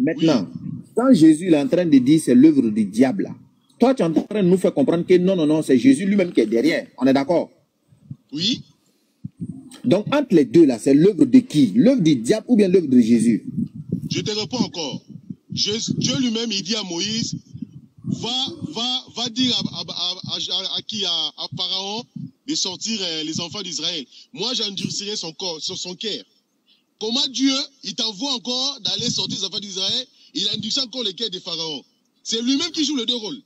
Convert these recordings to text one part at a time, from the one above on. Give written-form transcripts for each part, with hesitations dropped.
Maintenant, quand Jésus est en train de dire c'est l'œuvre du diable, là, toi tu es en train de nous faire comprendre que non, non, non, c'est Jésus lui-même qui est derrière. On est d'accord? Oui. Donc entre les deux là, c'est l'œuvre de qui? L'œuvre du diable ou bien l'œuvre de Jésus? Je te réponds encore. Dieu lui-même, il dit à Moïse, va dire à qui? À Pharaon de sortir les enfants d'Israël. Moi, j'endurcirai son corps, son cœur. Comment Dieu, il t'envoie encore d'aller sortir les enfants d'Israël, il endurcit encore le cœur de Pharaon. C'est lui-même qui joue les deux rôles.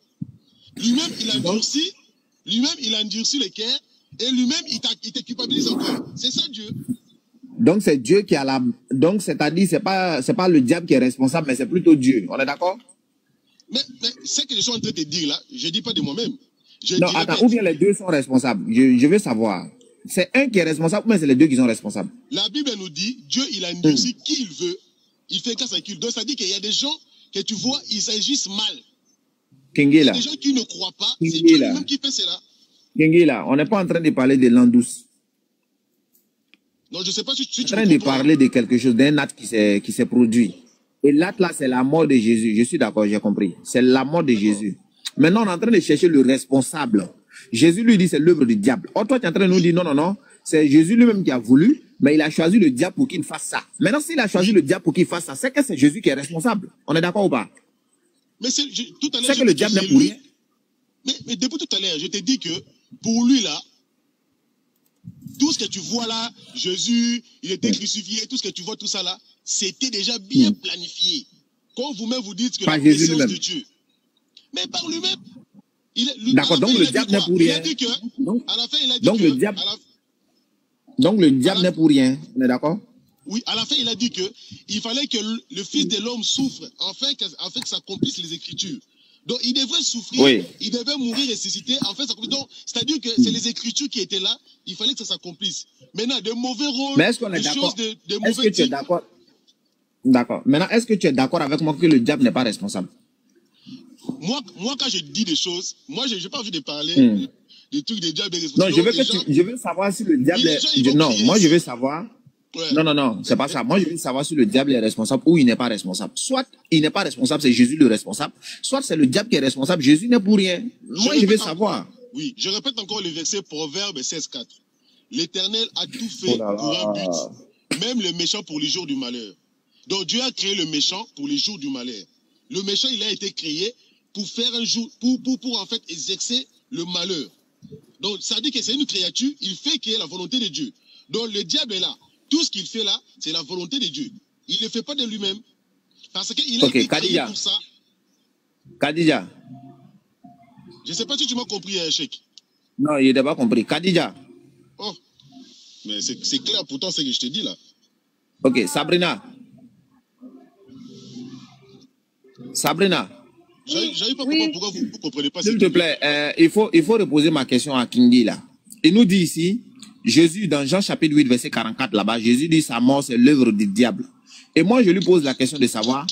Lui-même, il endurcit le cœur, et lui-même, il te culpabilise encore. C'est ça Dieu. Donc c'est Dieu qui a la... Donc c'est-à-dire, c'est pas le diable qui est responsable, mais c'est plutôt Dieu. On est d'accord? Mais ce que je suis en train de te dire là, je ne dis pas de moi-même. Non, attends, ou bien les deux sont responsables. Je veux savoir. C'est un qui est responsable ou bien c'est les deux qui sont responsables? La Bible nous dit, Dieu, il endurcit qui il veut. Il fait qu'à sa cul. Donc ça dit qu'il y a des gens que tu vois, ils agissent mal. Il y a des gens qui ne croient pas. C'est Dieu lui-même qui fait cela. Kingila, on n'est pas en train de parler de l'an douce. Non, je ne sais pas si tu on est en train de parler de quelque chose, d'un acte qui s'est produit. Et l'acte là, c'est la mort de Jésus. Je suis d'accord, j'ai compris. C'est la mort de Jésus. Maintenant, on est en train de chercher le responsable. Jésus lui dit c'est l'œuvre du diable. Or, toi, tu es en train de nous dire non, non, non. C'est Jésus lui-même qui a voulu, mais il a choisi le diable pour qu'il fasse ça. Maintenant, s'il a choisi le diable pour qu'il fasse ça, c'est que c'est Jésus qui est responsable. On est d'accord ou pas? Mais tout à l'heure, c'est que le diable n'est pour rien. Mais depuis tout à l'heure, je t'ai dit que pour lui là, tout ce que tu vois là, Jésus, il était crucifié, tout ce que tu vois, tout ça là, c'était déjà bien planifié. Quand vous-même vous dites que par la Jésus présence lui-même. de Dieu, mais par lui-même. D'accord, donc le diable n'est pour rien. Il a dit que, à la fin, il a dit donc que, le diable, donc le diable n'est pour rien. On est d'accord? Oui, à la fin, il a dit que il fallait que le Fils de l'homme souffre afin que s'accomplissent les Écritures. Donc, il devrait souffrir, oui. Il devait mourir, ressusciter, afin que s'accomplisse. Donc, c'est-à-dire que c'est les Écritures qui étaient là, il fallait que ça s'accomplisse. Maintenant, de mauvais rôles, mais est-ce qu'on est d'accord? Est-ce que tu es d'accord? D'accord. Maintenant, est-ce que tu es d'accord avec moi que le diable n'est pas responsable? Moi, quand je dis des choses, moi, je n'ai pas envie de parler des trucs des diables responsables. Non, je veux savoir si le diable est... Non, moi, je veux savoir... Ouais. Non, non, non, c'est pas ça. Moi, je veux savoir si le diable est responsable ou il n'est pas responsable. Soit il n'est pas responsable, c'est Jésus le responsable. Soit c'est le diable qui est responsable, Jésus n'est pour rien. Moi, je veux savoir. Oui, je répète encore le verset Proverbe 16:4. L'Éternel a tout fait pour un but, même le méchant pour les jours du malheur. Donc Dieu a créé le méchant pour les jours du malheur. Le méchant, il a été créé pour faire un jour, pour en fait exercer le malheur. Donc ça dit que c'est une créature, il fait qu'il y ait la volonté de Dieu. Donc le diable est là. Tout ce qu'il fait là, c'est la volonté de Dieu. Il ne le fait pas de lui-même. Parce qu'il a été créé pour ça. Khadija. Je ne sais pas si tu m'as compris, Cheikh. Non, il n'a pas compris. Khadija. Oh, mais c'est clair pourtant ce que je te dis là. Ok, Sabrina. Sabrina. J'arrive pas à comprendre pourquoi vous ne comprenez pas. S'il te plaît, il faut reposer ma question à Kingi là. Il nous dit ici, Jésus, dans Jean chapitre 8, verset 44, là-bas, Jésus dit sa mort, c'est l'œuvre du diable. Et moi, je lui pose la question de savoir,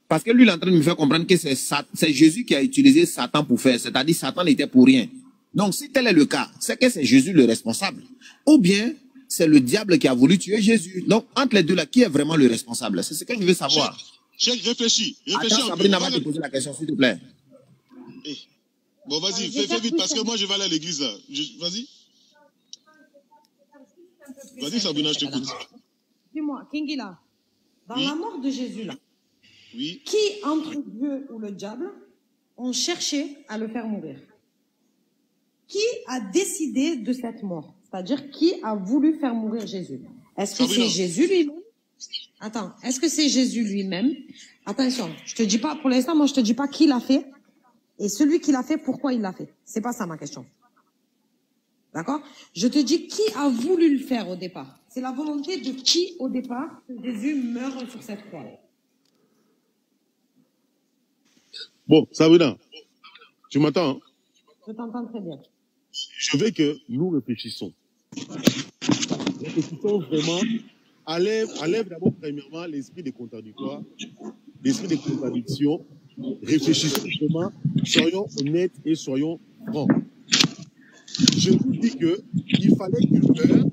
parce que lui, il est en train de me faire comprendre que c'est Jésus qui a utilisé Satan pour faire, c'est-à-dire Satan n'était pour rien. Donc, si tel est le cas, c'est que c'est Jésus le responsable. Ou bien, c'est le diable qui a voulu tuer Jésus. Donc, entre les deux là, qui est vraiment le responsable? C'est ce que je veux savoir. Cheikh, réfléchis. Attends, Sabrina va te poser la question, s'il te plaît. Bon, vas-y, fais vite, parce que moi, je vais aller à l'église là. Vas-y. Vas-y, Sabrina, je t'écoute. Dis-moi, Kingila, dans la mort de Jésus, là, qui entre Dieu ou le diable ont cherché à le faire mourir? Qui a décidé de cette mort? C'est-à-dire, qui a voulu faire mourir Jésus? Est-ce que c'est Jésus lui-même? Attends, est-ce que c'est Jésus lui-même? Attention, je te dis pas, pour l'instant, moi, je te dis pas qui l'a fait. Et celui qui l'a fait, pourquoi il l'a fait? C'est pas ça ma question. D'accord? Je te dis qui a voulu le faire au départ. C'est la volonté de qui, au départ, que Jésus meure sur cette croix. Bon, Sabrina, tu m'entends? Hein? Je t'entends très bien. Je veux que nous réfléchissons. Réfléchissons vraiment. Enlève d'abord, premièrement, l'esprit des contradictoires, l'esprit des contradictions. Réfléchissons vraiment, soyons honnêtes et soyons francs. Je vous dis qu'il fallait qu'il meure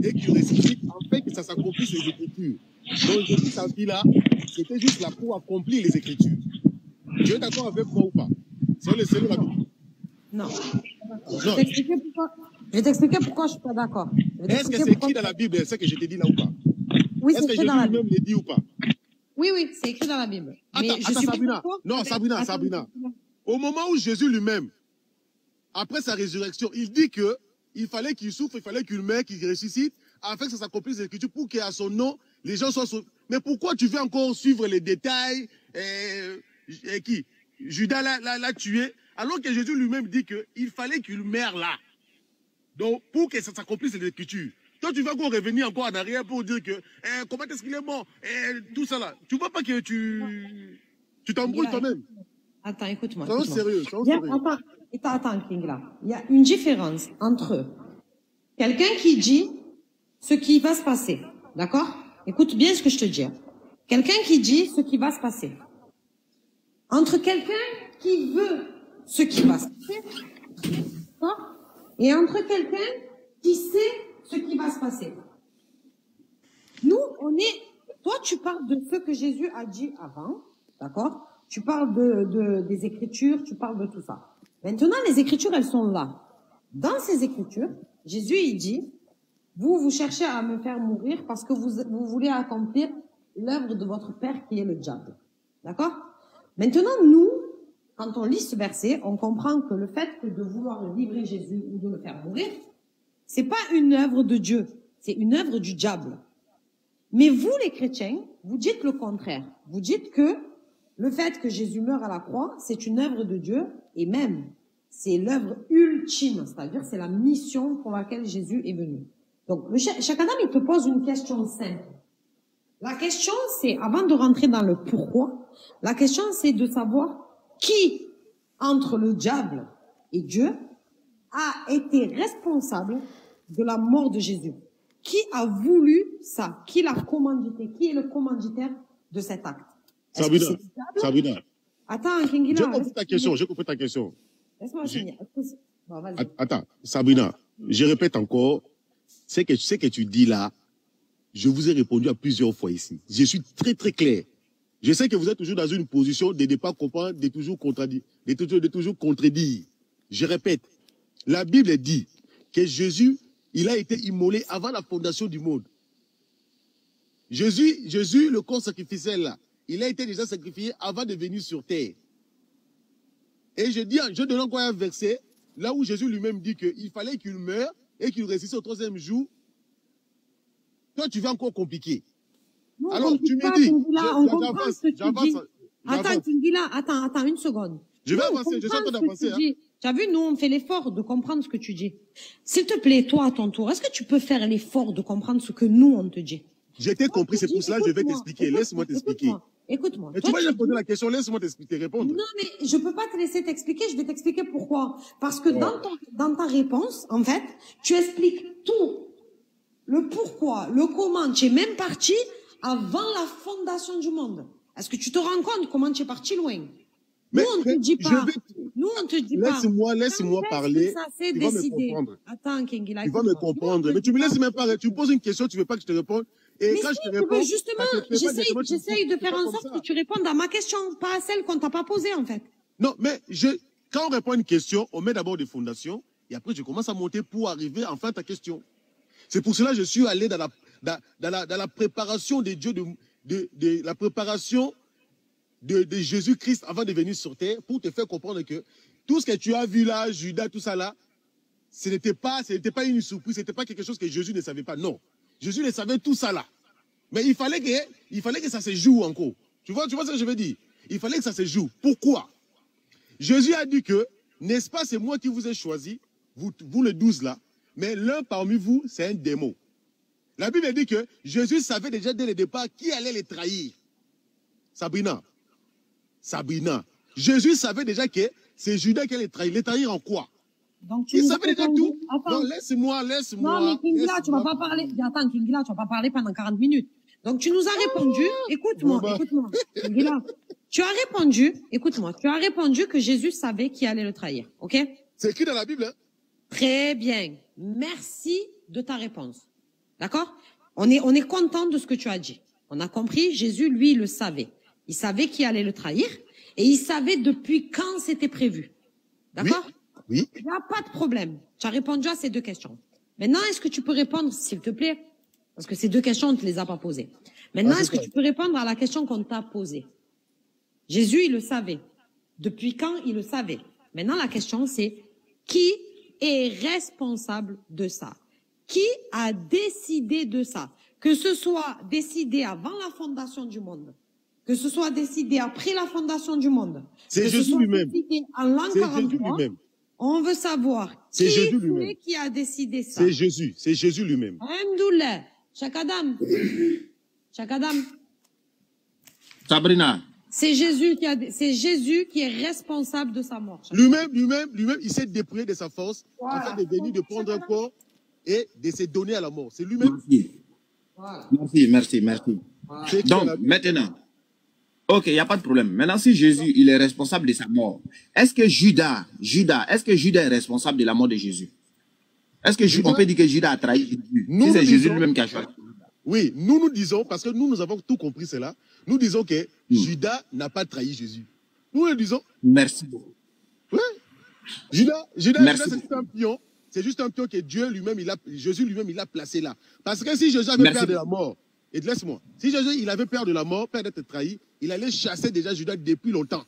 et qu'il ressuscite afin que ça s'accomplisse les Écritures. Donc, je dis sa vie là, c'était juste là pour accomplir les Écritures. Tu es d'accord avec moi ou pas? C'est le Seigneur la Bible. Non. Je vais t'expliquer pourquoi je suis pas d'accord. Est-ce que c'est écrit dans la Bible, ce que je te dis là ou pas? Oui, c'est écrit dans la Bible. Est-ce que Jésus lui-même le dit ou pas? Oui, oui, c'est écrit dans la Bible. Attends, Sabrina. Non, Sabrina. Au moment où Jésus lui-même, après sa résurrection, il dit que il fallait qu'il souffre, il fallait qu'il meure, qu'il ressuscite, afin que ça s'accomplisse les Écritures, pour qu'à son nom, les gens soient sauvés. Mais pourquoi tu veux encore suivre les détails qui Judas l'a tué, alors que Jésus lui-même dit qu'il fallait qu'il meure là. Donc, pour que ça s'accomplisse les Écritures. Toi, tu vas encore revenir encore en arrière pour dire que comment est-ce qu'il est mort, tout ça là. Tu vois pas que tu t'embrouilles toi-même. Attends, écoute-moi. Sois sérieux. Attends, Kingla. Il y a une différence entre quelqu'un qui dit ce qui va se passer. D'accord? Écoute bien ce que je te dis. Quelqu'un qui dit ce qui va se passer. Entre quelqu'un qui veut ce qui va se passer. D'accord? Et entre quelqu'un qui sait ce qui va se passer. Nous, toi, tu parles de ce que Jésus a dit avant, d'accord? Tu parles des Écritures, tu parles de tout ça. Maintenant, les Écritures, elles sont là. Dans ces Écritures, Jésus, il dit, vous cherchez à me faire mourir parce que vous voulez accomplir l'œuvre de votre père qui est le diable. D'accord? Maintenant, nous, quand on lit ce verset, on comprend que le fait de vouloir livrer Jésus ou de le faire mourir, c'est pas une œuvre de Dieu, c'est une œuvre du diable. Mais vous, les chrétiens, vous dites le contraire. Vous dites que le fait que Jésus meure à la croix, c'est une œuvre de Dieu, et même, c'est l'œuvre ultime, c'est-à-dire c'est la mission pour laquelle Jésus est venu. Donc, chaque Adam, il te pose une question simple. La question, c'est, avant de rentrer dans le pourquoi, la question, c'est de savoir qui, entre le diable et Dieu, a été responsable de la mort de Jésus. Qui a voulu ça? Qui l'a commandité? Qui est le commanditaire de cet acte? Sabrina. Attends, Kingila. J'ai compris ta question. Laisse-moi finir. Bon, attends, Sabrina, je répète encore, ce que tu dis là, je vous ai répondu à plusieurs fois ici. Je suis très très clair. Je sais que vous êtes toujours dans une position de ne pas comprendre, de toujours contredire. Je répète, la Bible dit que Jésus, il a été immolé avant la fondation du monde. Jésus, le corps sacrificiel là, il a été déjà sacrifié avant de venir sur terre. Et je donne encore un verset, là où Jésus lui-même dit qu'il fallait qu'il meure et qu'il ressuscite au 3e jour. Toi, tu vas encore compliquer. Non, alors, tu me dis, j'avance. Attends, Kingila, attends une seconde. Je vais avancer, je suis en train d'avancer. Tu as vu, nous, on fait l'effort de comprendre ce que tu dis. S'il te plaît, toi, à ton tour, est-ce que tu peux faire l'effort de comprendre ce que nous, on te dit? J'ai été compris, c'est pour cela que je vais t'expliquer. Laisse-moi t'expliquer. Écoute-moi. Et tu vas poser la question, laisse-moi t'expliquer, répondre. Non, mais je peux pas te laisser t'expliquer, je vais t'expliquer pourquoi. Parce que dans ta réponse, en fait, tu expliques tout. Le pourquoi, le comment, tu es même parti avant la fondation du monde. Est-ce que tu te rends compte comment tu es parti loin? Nous, on ne te dit pas. Nous, on te dit pas. Laisse-moi parler. Tu vas me comprendre. Attends, Kingila. Tu vas me comprendre. Mais tu me laisses même pas. Tu me poses une question, tu veux pas que je te réponde. Et mais quand si, je te réponds. Justement, j'essaye de faire en sorte que tu répondes à ma question, pas à celle qu'on t'a pas posée, en fait. Non, mais quand on répond à une question, on met d'abord des fondations. Et après, je commence à monter pour arriver enfin à ta question. C'est pour cela que je suis allé dans la préparation des dieux, de la préparation de Jésus-Christ avant de venir sur terre, pour te faire comprendre que tout ce que tu as vu là, Judas, tout ça là, ce n'était pas une surprise, ce n'était pas quelque chose que Jésus ne savait pas. Non, Jésus le savait tout ça là. Mais il fallait que ça se joue encore. Tu vois ce que je veux dire? Il fallait que ça se joue. Pourquoi? Jésus a dit que, n'est-ce pas, c'est moi qui vous ai choisi, vous les 12 là, mais l'un parmi vous, c'est un démon. La Bible dit que Jésus savait déjà dès le départ qui allait les trahir. Sabrina, Jésus savait déjà que c'est Judas qui allait les trahir. Les trahir en quoi? Donc, il savait déjà tout. Attends. Non, laisse-moi. Non, mais Kingila, tu vas pas parler. Attends, Kingila, tu vas pas parler pendant 40 minutes. Donc, tu nous as répondu. Écoute-moi. Kingila, tu as répondu. Écoute-moi. Tu as répondu que Jésus savait qui allait le trahir. OK? C'est écrit dans la Bible. Hein? Très bien. Merci de ta réponse. D'accord? On est content de ce que tu as dit. On a compris, Jésus, lui, il le savait. Il savait qui allait le trahir et il savait depuis quand c'était prévu. D'accord? Oui. Il n'y a pas de problème. Tu as répondu à ces 2 questions. Maintenant, est-ce que tu peux répondre, s'il te plaît? Parce que ces 2 questions, on ne te les a pas posées. Maintenant, est-ce que tu peux répondre à la question qu'on t'a posée? Jésus, il le savait. Depuis quand il le savait? Maintenant, la question, c'est qui est responsable de ça? Qui a décidé de ça? Que ce soit décidé avant la fondation du monde, que ce soit décidé après la fondation du monde, c'est Jésus lui-même. En l'an 43, on veut savoir qui a décidé ça. C'est Jésus lui-même. Alhamdoulilah. Chakadam. Sabrina. C'est Jésus qui est responsable de sa mort. Lui-même, il s'est dépouillé de sa force afin de venir de prendre un corps et de se donner à la mort. C'est lui-même. Merci. Voilà. Donc, maintenant, ok, il n'y a pas de problème. Maintenant, si Jésus, il est responsable de sa mort, est-ce que Judas est responsable de la mort de Jésus? Est-ce que on peut dire que Judas a trahi Jésus? Si c'est Jésus lui-même qui a choisi. Oui, nous disons, parce que nous avons tout compris cela, nous disons que Judas n'a pas trahi Jésus. Nous le disons. Merci beaucoup. Oui. Judas c'est juste un pion. C'est juste un pion que Jésus lui-même, il a placé là. Parce que si Jésus avait peur de la mort, et laisse-moi, si Jésus il avait peur de la mort, peur d'être trahi, il allait chasser déjà Judas depuis longtemps.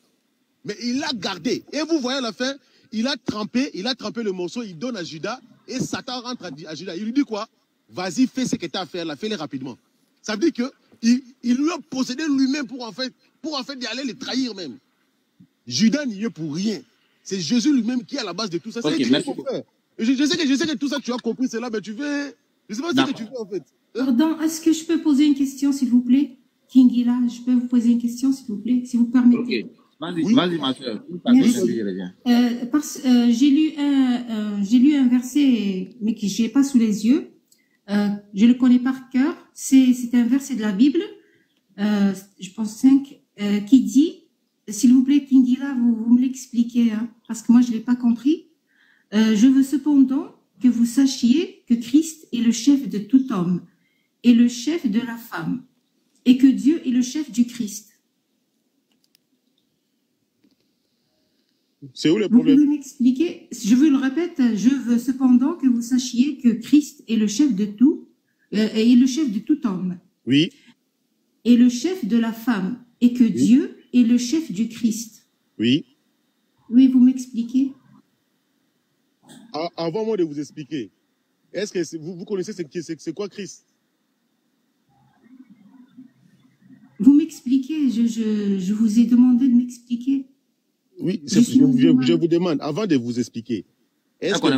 Mais il l'a gardé. Et vous voyez à la fin, il a trempé le morceau, il donne à Judas, et Satan rentre à Judas. Il lui dit quoi? Vas-y, fais ce que tu as à faire là, fais-le rapidement. Ça veut dire qu'il lui a possédé lui-même pour en fait y aller le trahir même. Judas n'y est pour rien. C'est Jésus lui-même qui est à la base de tout ça. Okay, merci. Je sais que tout ça, tu as compris cela, mais tu veux... Je ne sais pas ce que tu veux en fait. Pardon, est-ce que je peux poser une question, s'il vous plaît? Kingila, je peux vous poser une question, s'il vous plaît, si vous permettez. Ok, vas-y, ma soeur. J'ai lu un verset, mais que je n'ai pas sous les yeux. Je le connais par cœur. C'est un verset de la Bible, je pense 5, qui dit, s'il vous plaît, Kingila, vous me l'expliquez, hein, parce que moi, je ne l'ai pas compris. Je veux cependant que vous sachiez que Christ est le chef de tout homme et le chef de la femme, et que Dieu est le chef du Christ. C'est où le problème? Vous pouvez m'expliquer? Je vous le répète, je veux cependant que vous sachiez que Christ est le chef de tout, et le chef de tout homme. Oui. Et le chef de la femme, et que Dieu est le chef du Christ. Oui. Oui, vous m'expliquez? Avant moi de vous expliquer, est-ce que vous connaissez c'est quoi Christ? Vous m'expliquez, je vous ai demandé de m'expliquer. Oui, je vous demande, avant de vous expliquer, est-ce que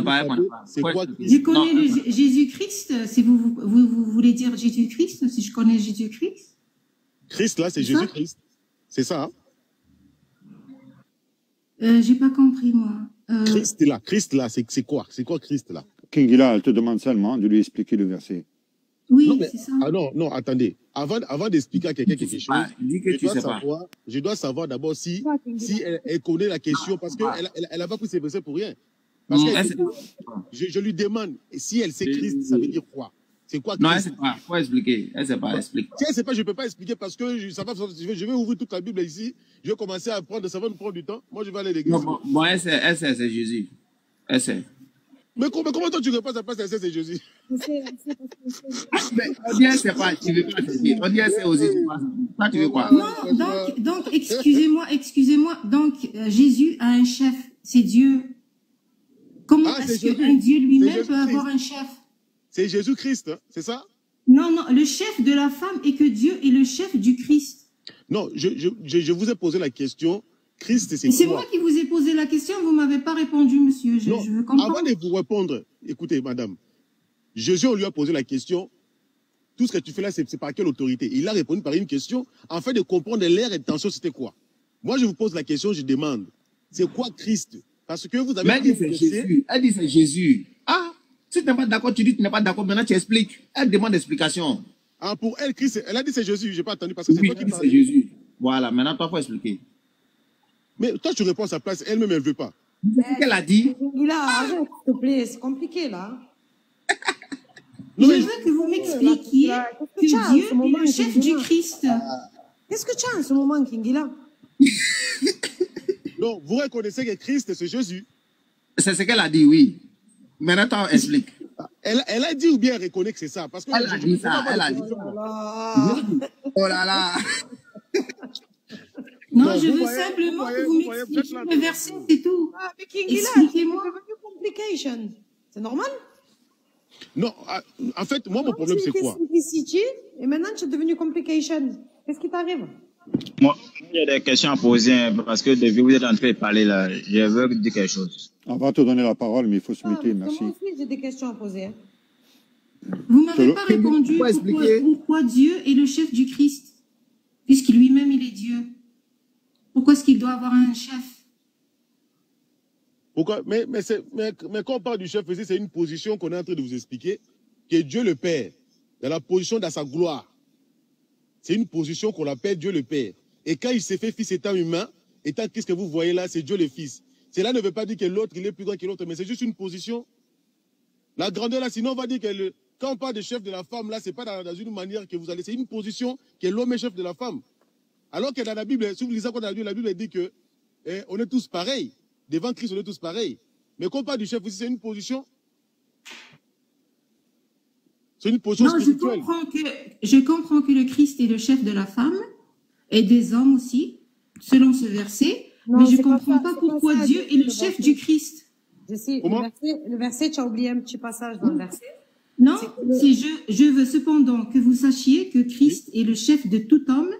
c'est quoi Christ? Je connais Jésus-Christ, si vous voulez dire Jésus-Christ, si je connais Jésus-Christ. Christ, là, c'est Jésus-Christ. C'est ça, hein? J'ai pas compris, moi. Christ, là, c'est quoi? C'est quoi Christ, là? Kingila, elle te demande seulement de lui expliquer le verset. Oui, c'est ça. Ah non, attendez. Avant d'expliquer à quelqu'un quelque chose, je dois savoir d'abord si elle connaît la question, parce qu'elle n'a pas pris ses versets pour rien. Parce que je lui demande, si elle sait Christ, ça veut dire quoi? C'est quoi Christ? Non, elle ne sait pas. Il faut expliquer. Elle ne sait pas. Explique. Si elle ne sait pas, je ne peux pas expliquer parce que je vais ouvrir toute la Bible ici. Je vais commencer à apprendre. Ça va nous prendre du temps. Moi, je vais aller à l'église. Bon, elle sait, c'est Jésus. Elle sait. Mais comment toi, tu réponds à sa place, elle sait, c'est Jésus? Mais on dit elle ne sait pas. Tu ne veux pas dire. On dit elle sait aussi. Toi, tu veux quoi? Non, donc excusez-moi. Donc, Jésus a un chef. C'est Dieu. Comment est-ce qu'un Dieu lui-même peut avoir un chef? C'est Jésus-Christ, hein, c'est ça? Non, le chef de la femme est que Dieu est le chef du Christ. Non, je vous ai posé la question. Christ, c'est quoi? C'est moi qui vous ai posé la question, vous ne m'avez pas répondu, monsieur. Je veux comprendre. Avant de vous répondre, écoutez, madame, Jésus, on lui a posé la question. Tout ce que tu fais là, c'est par quelle autorité? Il a répondu par une question, afin de comprendre leur intention, c'était quoi? Moi, je vous pose la question, je demande, c'est quoi Christ? Parce que vous avez... Mais elle dit c'est Jésus. Elle dit c'est Jésus. Ah, si tu n'es pas d'accord, tu dis que tu n'es pas d'accord, maintenant tu expliques. Elle demande d'explication. Ah, pour elle, Christ, elle a dit c'est Jésus, je n'ai pas attendu parce que oui, elle dit c'est Jésus. Voilà, maintenant toi, il faut expliquer. Mais toi, tu réponds à sa place, elle-même, elle ne veut pas. C'est ce qu'elle a dit. Là, arrête, s'il te plaît, c'est compliqué, là. Je veux que vous m'expliquiez que Dieu est le chef du Christ. Qu'est-ce que tu as en ce moment, Kingila? Non, vous reconnaissez que Christ, c'est Jésus. C'est ce qu'elle a dit, oui. Maintenant, t'en explique. Elle a dit ou bien elle reconnaît que c'est ça? Parce que Elle a dit ça, elle a dit ça. Oh là là. Non, je veux simplement que vous m'expliquiez le verset, c'est tout. Ah, mais Kingila, expliquez-moi. complication. C'est normal? Non, en fait, moi, mon problème, c'est quoi? Simplicity, et maintenant, tu es devenu complication. Qu'est-ce qui t'arrive? Moi, il y a des questions à poser, hein, parce que depuis vous êtes en train de parler là, je veux dire quelque chose. On va te donner la parole, mais il faut se muter, merci. Moi aussi, j'ai des questions à poser. Hein. Vous m'avez pas répondu pourquoi Dieu est le chef du Christ, puisqu'il lui-même, il est Dieu. Pourquoi est-ce qu'il doit avoir un chef? Pourquoi? Mais quand on parle du chef ici, c'est une position qu'on est en train de vous expliquer, qui est Dieu le Père, dans la position dans sa gloire. C'est une position qu'on appelle Dieu le Père. Et quand il s'est fait fils étant humain, étant qu'est-ce que vous voyez là, c'est Dieu le Fils. Cela ne veut pas dire que l'autre, il est plus grand que l'autre, mais c'est juste une position. La grandeur là, sinon on va dire que quand on parle de chef de la femme, là, c'est pas dans une manière que vous allez, c'est une position que l'homme est chef de la femme. Alors que dans la Bible, si vous lisez quoi dans la Bible dit que on est tous pareils. Devant Christ, on est tous pareils. Mais quand on parle du chef aussi, c'est une position. C'est une position spirituelle. Je comprends que le Christ est le chef de la femme et des hommes aussi, selon ce verset. Non, mais je ne comprends pas pourquoi Dieu est le chef du Christ. Le verset, tu as oublié un petit passage dans le verset. Non, je veux cependant que vous sachiez que Christ est le chef de tout homme,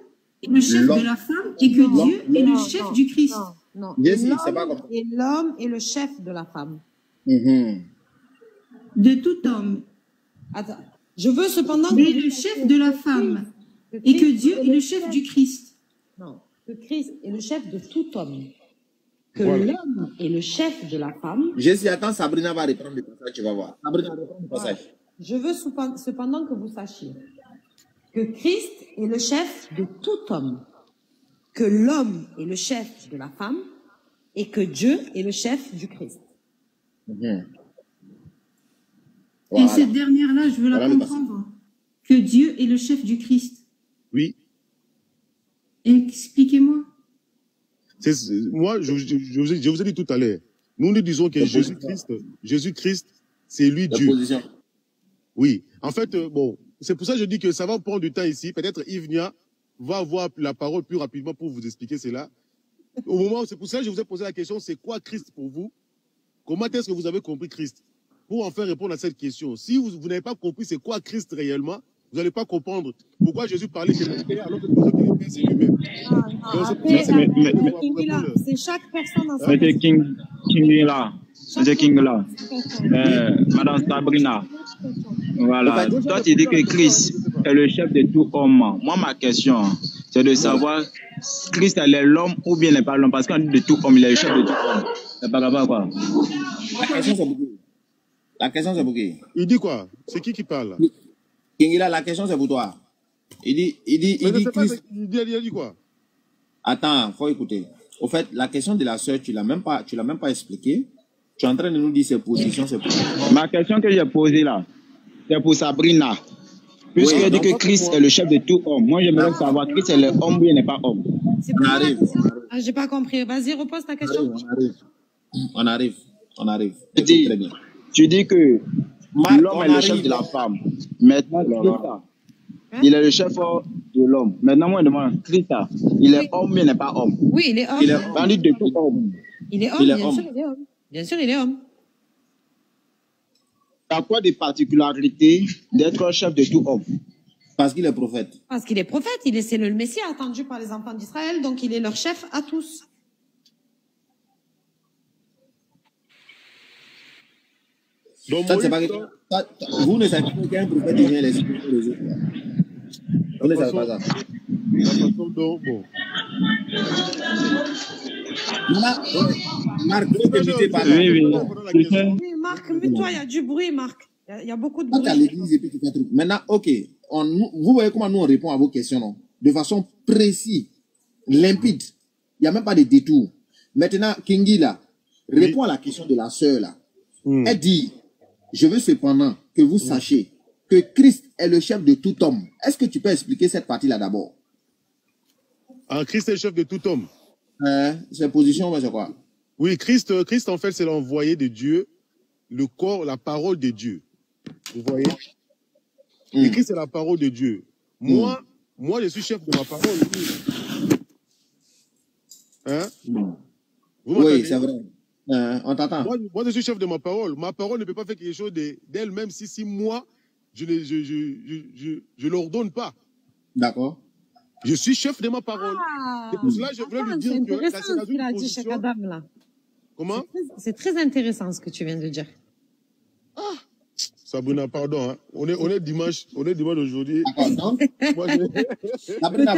le chef de la femme, et que Dieu est le chef du Christ. Non, et l'homme est le chef de la femme. De tout homme. Attends, je veux cependant que le chef de la femme, et que Dieu est le chef du Christ. Non, que Christ est le chef de tout homme. Que l'homme est le chef de la femme. Jésus, attends, Sabrina va reprendre le passage, tu vas voir. Sabrina va reprendre le passage. Je veux cependant que vous sachiez que Christ est le chef de tout homme, que l'homme est le chef de la femme et que Dieu est le chef du Christ. Voilà. Et cette dernière-là, je veux la comprendre. Que Dieu est le chef du Christ. Oui. Expliquez-moi. Moi, je vous ai dit tout à l'heure. Nous disons que Jésus-Christ, c'est lui Dieu. Position. Oui. En fait, bon, c'est pour ça que je dis que ça va prendre du temps ici. Peut-être Yves Nia va avoir la parole plus rapidement pour vous expliquer cela. Au moment, c'est pour ça que je vous ai posé la question, c'est quoi Christ pour vous? Comment est-ce que vous avez compris Christ? Pour enfin répondre à cette question. Si vous n'avez pas compris c'est quoi Christ réellement, vous n'allez pas comprendre pourquoi Jésus parlait que le Père alors que le Père c'est lui-même. C'est chaque personne dans sa Monsieur Kingla, Madame Sabrina, voilà. Toi, tu dis que Christ est le chef de tout homme. Moi, ma question, c'est de savoir Christ est l'homme ou bien n'est pas l'homme. Parce qu'on dit de tout homme, il est le chef de tout homme. C'est pas grave, quoi. La question, c'est pour qui? Il dit quoi? C'est qui parle? Kingila, la question, c'est pour toi. Il dit Christ. Il a dit quoi? Attends, faut écouter. Au fait, la question de la sœur, tu l'as même pas expliqué. Tu es en train de nous dire ses positions, c'est pour toi. Ma question que j'ai posée là, c'est pour Sabrina. Puisqu'elle dit que Christ est le chef de tout homme. Moi, j'aimerais savoir, Christ est l'homme ou il n'est pas homme. On arrive. J'ai pas compris. Vas-y, repose ta question. On arrive. Tu dis que l'homme est le chef de la femme. Maintenant, il est le chef de l'homme. Maintenant, moi, je demande, Christ, il est homme ou il n'est pas homme? Oui, il est homme. Il est bandit de tout homme. Il est homme, bien sûr, il est homme. Bien sûr, il est homme. Il y a quoi de particularité d'être un chef de tout homme? Parce qu'il est prophète. Parce qu'il est prophète, c'est le Messie attendu par les enfants d'Israël, donc il est leur chef à tous. Donc, vous ne savez pas qu'un prophète devient les autres. Vous ne savez pas ça. Marc, oui, Marc, mute-toi, il y a du bruit, Marc. Il y a beaucoup de bruit. Maintenant, ok. Vous voyez comment nous on répond à vos questions, non? De façon précise, limpide. Il n'y a même pas de détour. Maintenant, Kingi, là, répond à la question de la sœur, là. Elle dit, je veux cependant que vous sachiez que Christ est le chef de tout homme. Est-ce que tu peux expliquer cette partie-là d'abord? Ah, Christ est le chef de tout homme. C'est position, c'est quoi? Oui, Christ en fait, c'est l'envoyé de Dieu, le corps, la parole de Dieu. Vous voyez? Et Christ est la parole de Dieu. Moi, je suis chef de ma parole. Hein? Oui, c'est vrai. On t'entend. Moi, je suis chef de ma parole. Ma parole ne peut pas faire quelque chose d'elle-même si moi, je ne l'ordonne pas. D'accord. Je suis chef de ma parole. C'est pour cela que je voulais lui dire que c'est intéressant ce qu'il a dit, Cheikh Adam, là. Comment? C'est très intéressant ce que tu viens de dire. Ah, Sabrina, pardon. Hein. On est dimanche aujourd'hui. Sabrina,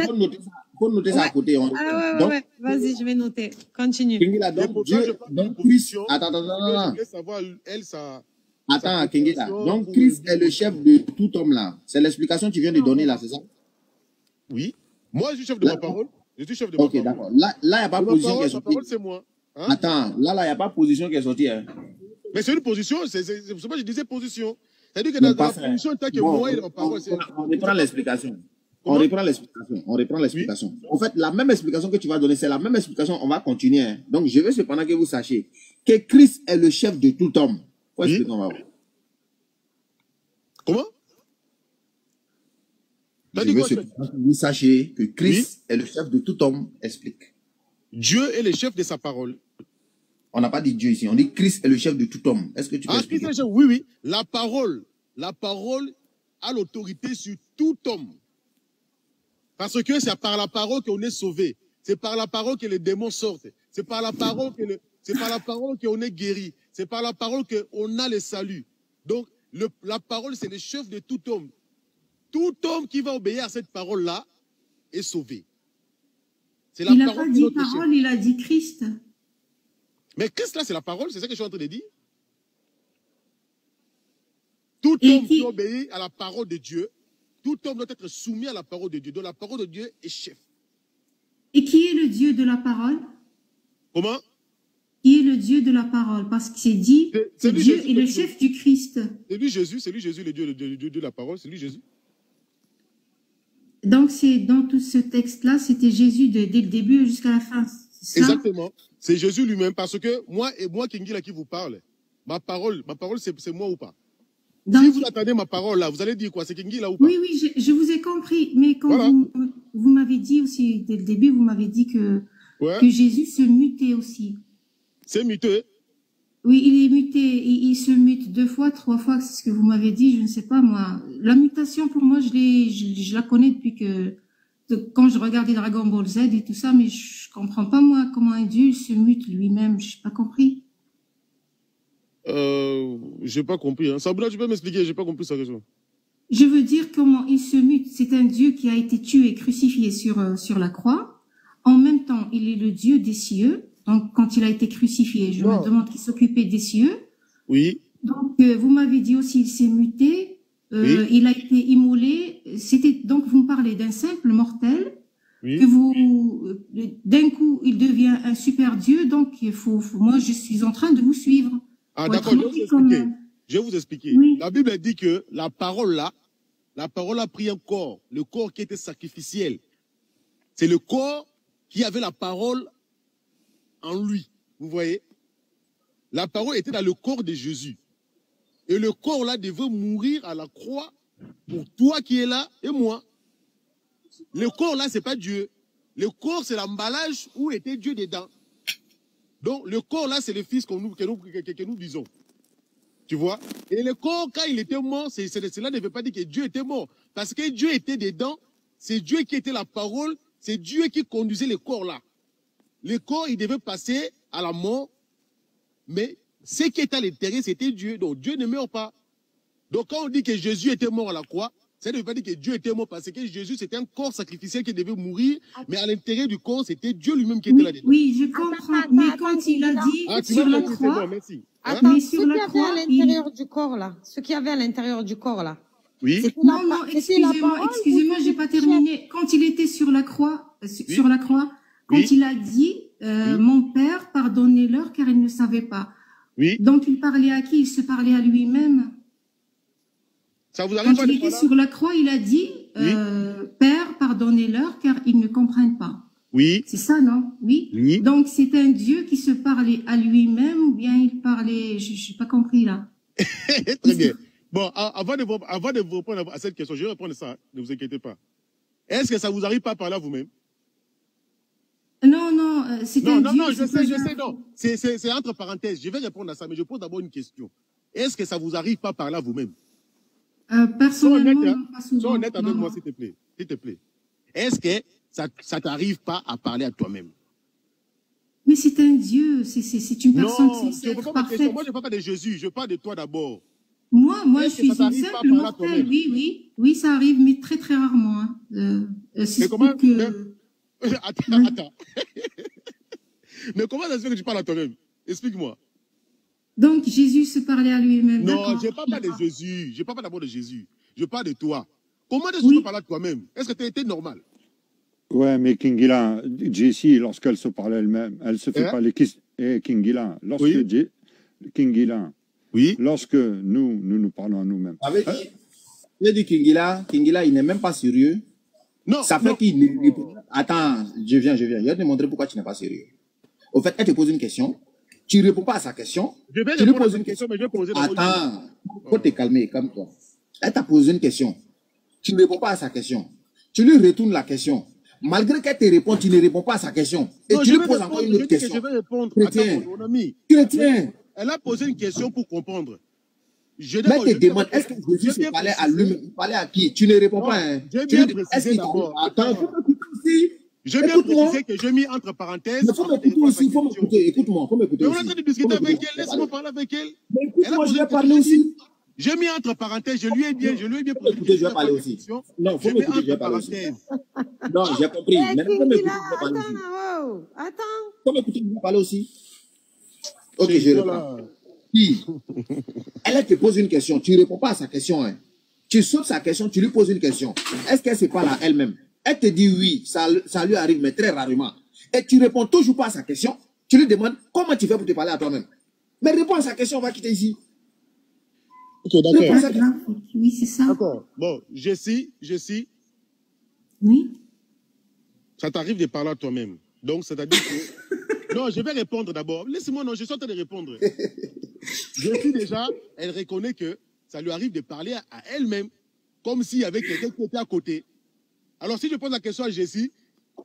faut noter ça à côté. Ouais. Vas-y, je vais noter. Continue. Donc, Christ, attends, Kingila. Donc, Christ est le chef de tout homme là. C'est l'explication que tu viens de donner là, c'est ça? Oui. Moi, je suis chef de ma parole. Je suis chef de ma parole. Ok, d'accord. Là, il n'y a pas de position qui est sortie. Ma parole, c'est moi. Hein? Attends, là, il n'y a pas de position qui est sortie. Hein. Mais c'est une position, c'est pour ça que je disais position. C'est-à-dire que dans la position, tant que moi et ma parole, c'est... On reprend l'explication. On reprend l'explication. En fait, la même explication que tu vas donner, c'est la même explication. On va continuer. Hein. Donc, je veux cependant que vous sachiez que Christ est le chef de tout homme. Comment? Je veux cependant que vous sachiez que Christ est le chef de tout homme. Explique. Dieu est le chef de sa parole. On n'a pas dit Dieu ici, on dit Christ est le chef de tout homme. Est-ce que tu peux expliquer? Oui. La parole a l'autorité sur tout homme. Parce que c'est par la parole qu'on est sauvé. C'est par la parole que les démons sortent. C'est par la parole qu'on est guéri. C'est par la parole qu'on a le salut. Donc, la parole, c'est le chef de tout homme. Tout homme qui va obéir à cette parole-là est sauvé. Il n'a pas dit parole, il a dit Christ. Mais Christ, là, c'est la parole, c'est ça que je suis en train de dire. Tout homme qui obéit à la parole de Dieu, tout homme doit être soumis à la parole de Dieu. Donc la parole de Dieu est chef. Et qui est le Dieu de la parole? Comment? Qui est le Dieu de la parole? Parce que c'est dit que Dieu est le chef du Christ. C'est lui Jésus, le Dieu de la parole, c'est lui Jésus. Donc, c'est dans tout ce texte-là, c'était Jésus dès le début jusqu'à la fin. Exactement. C'est Jésus lui-même, parce que moi, Kingila, qui vous parle, ma parole c'est moi ou pas? Donc, si vous attendez ma parole là, vous allez dire quoi? C'est Kingila ou pas? Oui, je vous ai compris. Mais quand vous m'avez dit aussi, dès le début, vous m'avez dit que Jésus se mutait aussi. C'est muté? Oui, il est muté. Il se mute 2 fois, 3 fois, c'est ce que vous m'avez dit, je ne sais pas moi. La mutation, pour moi, je la connais depuis quand je regardais Dragon Ball Z et tout ça, mais je comprends pas, moi, comment un dieu se mute lui-même. Je n'ai pas compris. J'ai pas compris. Hein. Sabrina, tu peux m'expliquer? J'ai pas compris sa question. Je veux dire comment il se mute. C'est un dieu qui a été tué, crucifié sur la croix. En même temps, il est le dieu des cieux. Donc, quand il a été crucifié, je me demande qu'il s'occupait des cieux. Oui. Donc, vous m'avez dit aussi, il s'est muté. Il a été immolé. Donc, vous me parlez d'un simple mortel. Oui. D'un coup, il devient un super dieu. Donc, moi, je suis en train de vous suivre. Ah, d'accord, je vais vous expliquer. Oui. La Bible dit que la parole a pris un corps, le corps qui était sacrificiel. C'est le corps qui avait la parole en lui. Vous voyez? La parole était dans le corps de Jésus. Et le corps là devait mourir à la croix pour toi qui es là et moi. Le corps là, c'est pas Dieu. Le corps, c'est l'emballage où était Dieu dedans. Donc, le corps là, c'est le Fils que nous disons. Tu vois? Et le corps, quand il était mort, cela ne veut pas dire que Dieu était mort. Parce que Dieu était dedans, c'est Dieu qui était la parole, c'est Dieu qui conduisait le corps là. Le corps, il devait passer à la mort, mais ce qui était à l'intérieur, c'était Dieu. Donc, Dieu ne meurt pas. Donc, quand on dit que Jésus était mort à la croix, ça ne veut pas dire que Dieu était mort, parce que Jésus, c'était un corps sacrificiel qui devait mourir, mais à l'intérieur du corps, c'était Dieu lui-même qui était là-dedans. Oui, je comprends, mais quand il a dit sur la croix... Merci. Attends, ce qu'il y avait à l'intérieur du corps, là, ce qu'il y avait à l'intérieur du corps, là. Oui. Non, excusez-moi, j'ai pas terminé. Quand il était sur la croix, quand il a dit, mon Père, pardonnez-leur, car ils ne savaient pas. Oui. Donc, il parlait à qui? Il se parlait à lui-même. Ça vous arrive Quand pas il de était sur la croix, il a dit, Père, pardonnez-leur car ils ne comprennent pas. Oui. C'est ça, non? Oui. Oui. Donc, c'est un Dieu qui se parlait à lui-même ou bien il parlait... Je n'ai pas compris, là. Très bien. Bon, avant de vous répondre à cette question, je vais répondre à ça, ne vous inquiétez pas. Est-ce que ça vous arrive pas à parler à vous-même? Non, non, c'est un Dieu... Non, je sais, non. C'est entre parenthèses. Je vais répondre à ça, mais je pose d'abord une question. Est-ce que ça vous arrive pas à parler à vous-même? Personnellement, pas souvent. Sois honnête avec moi, s'il te plaît. S'il te plaît. Est-ce que ça t'arrive pas à parler à toi-même? Mais c'est un Dieu, c'est une personne censée être parfaite. Moi, je ne parle pas de Jésus, je parle de toi d'abord. Moi, je suis une simple mortelle, oui, ça arrive, mais très, très rarement. Hein. Mais comment Attends. Mais comment ça se fait que tu parles à toi-même? Explique-moi. Donc, Jésus se parlait à lui-même. Non, je ne parle pas de Jésus. Je ne parle pas d'abord de Jésus. Je parle de toi. Comment est-ce que tu peux parler à toi-même? Est-ce que tu as été normal? Ouais, mais Kingila, Jessie, lorsqu'elle se parle elle-même, elle se fait pas les questions. Kingila, lorsque Kingila, lorsque nous parlons à nous-mêmes. Avec il dit Kingila, il n'est même pas sérieux. Non. Ça fait qu'il... Attends, je viens. Je vais te montrer pourquoi tu n'es pas sérieux. Au fait, elle te pose une question. Tu ne réponds pas à sa question. Je vais tu lui poses une question, mais je vais poser attends, il faut te calmer, calme-toi. Elle t'a posé une question. Tu ne réponds pas à sa question. Tu lui retournes la question. Malgré qu'elle te réponde, tu ne réponds pas à sa question. Et tu lui poses encore une autre question. Je vais répondre. Chrétien. Attends, mon ami. Chrétien. Elle a posé une question pour comprendre. Mais te demande, est-ce que Jésus se parlait à lui-même? Il parlait à qui? Tu ne réponds pas. Hein. J'ai bien précisé d'abord. Attends, il faut m'écouter aussi. J'ai bien précisé que j'ai mis entre parenthèses. Il faut m'écouter aussi, il faut m'écouter. Écoute-moi, il faut m'écouter aussi. On est en train de discuter avec elle, laisse-moi parler avec elle. Mais écoute-moi, je vais parler aussi. J'ai mis entre parenthèses, je lui ai bien écouté. Je vais parler aussi. Non, faut m'écouter, je vais parler aussi. Non, j'ai compris. Maintenant, faut m'écouter, je vais parler aussi. Attends. Faut m'écouter, je vais parler aussi. Ok, je reprends. Elle te pose une question, tu ne réponds pas à sa question. Hein. Tu sautes sa question, tu lui poses une question. Est-ce qu'elle se parle à elle-même? Elle te dit oui, ça lui arrive, mais très rarement. Et tu ne réponds toujours pas à sa question. Tu lui demandes comment tu fais pour te parler à toi-même. Mais réponds à sa question, on va quitter ici. Ok, d'accord. Oui, c'est ça. D'accord. Bon, Jessie. Oui. Ça t'arrive de parler à toi-même. Donc, c'est-à-dire que... Non, je vais répondre d'abord. Laisse-moi, non, je suis en train de répondre. Jessie, déjà, elle reconnaît que ça lui arrive de parler à elle-même comme s'il y avait quelqu'un qui était à côté. Alors, si je pose la question à Jessie,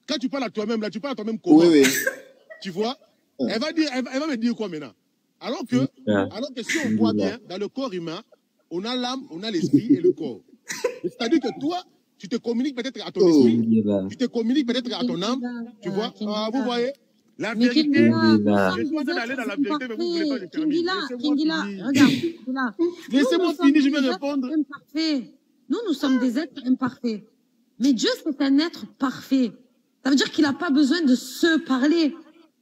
quand tu parles à toi-même, là, tu parles à toi-même comment? Oui. Tu vois? Elle va me dire quoi maintenant? Alors que si on voit bien, dans le corps humain, on a l'âme, on a l'esprit et le corps. C'est-à-dire que toi, tu te communiques peut-être à ton esprit, tu te communiques peut-être à ton âme, tu vois? Vous voyez? La vérité, je suis en train d'aller dans la vérité, mais vous ne voulez pas le terminer. Kingila, regarde. Laissez-moi finir, je vais répondre. Nous sommes des êtres imparfaits. Mais Dieu, c'est un être parfait. Ça veut dire qu'il n'a pas besoin de se parler.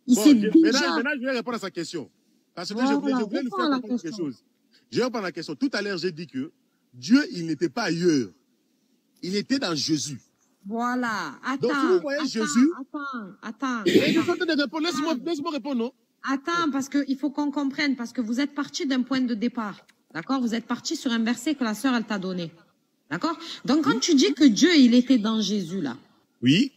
Il sait déjà... Maintenant, je vais répondre à sa question. Parce que je voulais lui faire comprendre quelque chose. Je vais répondre à la question. Tout à l'heure, j'ai dit que Dieu, il n'était pas ailleurs. Il était dans Jésus. Voilà. Attends. Donc, si vous voyez Jésus... Attends. Laisse-moi répondre, non? Attends, parce qu'il faut qu'on comprenne. Parce que vous êtes parti d'un point de départ. D'accord? Vous êtes parti sur un verset que la sœur, elle t'a donné. D'accord? Donc, quand tu dis que Dieu, il était dans Jésus, là. Oui.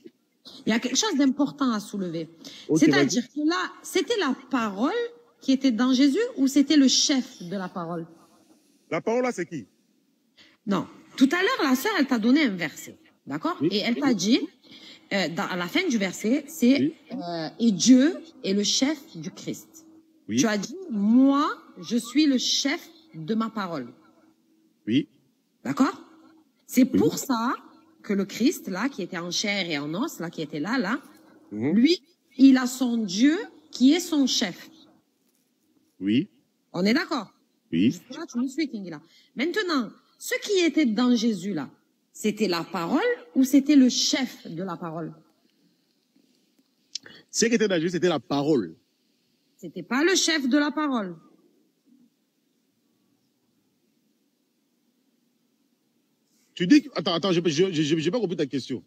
Il y a quelque chose d'important à soulever. C'est-à-dire que là, c'était la parole qui était dans Jésus ou c'était le chef de la parole? La parole, là, c'est qui? Non. Tout à l'heure, la sœur, elle t'a donné un verset. D'accord? Et elle t'a dit, à la fin du verset, c'est et Dieu est le chef du Christ. Oui. Tu as dit, moi, je suis le chef de ma parole. Oui. D'accord? C'est pour ça que le Christ, là, qui était en chair et en os, là, qui était là, lui, il a son Dieu qui est son chef. Oui. On est d'accord? Oui. Là, tu me suis, Kingila. Maintenant, ce qui était dans Jésus, là, c'était la parole ou c'était le chef de la parole? Ce qui était dans Jésus, c'était la parole. C'était pas le chef de la parole. Tu dis... Attends, j'ai pas compris ta question.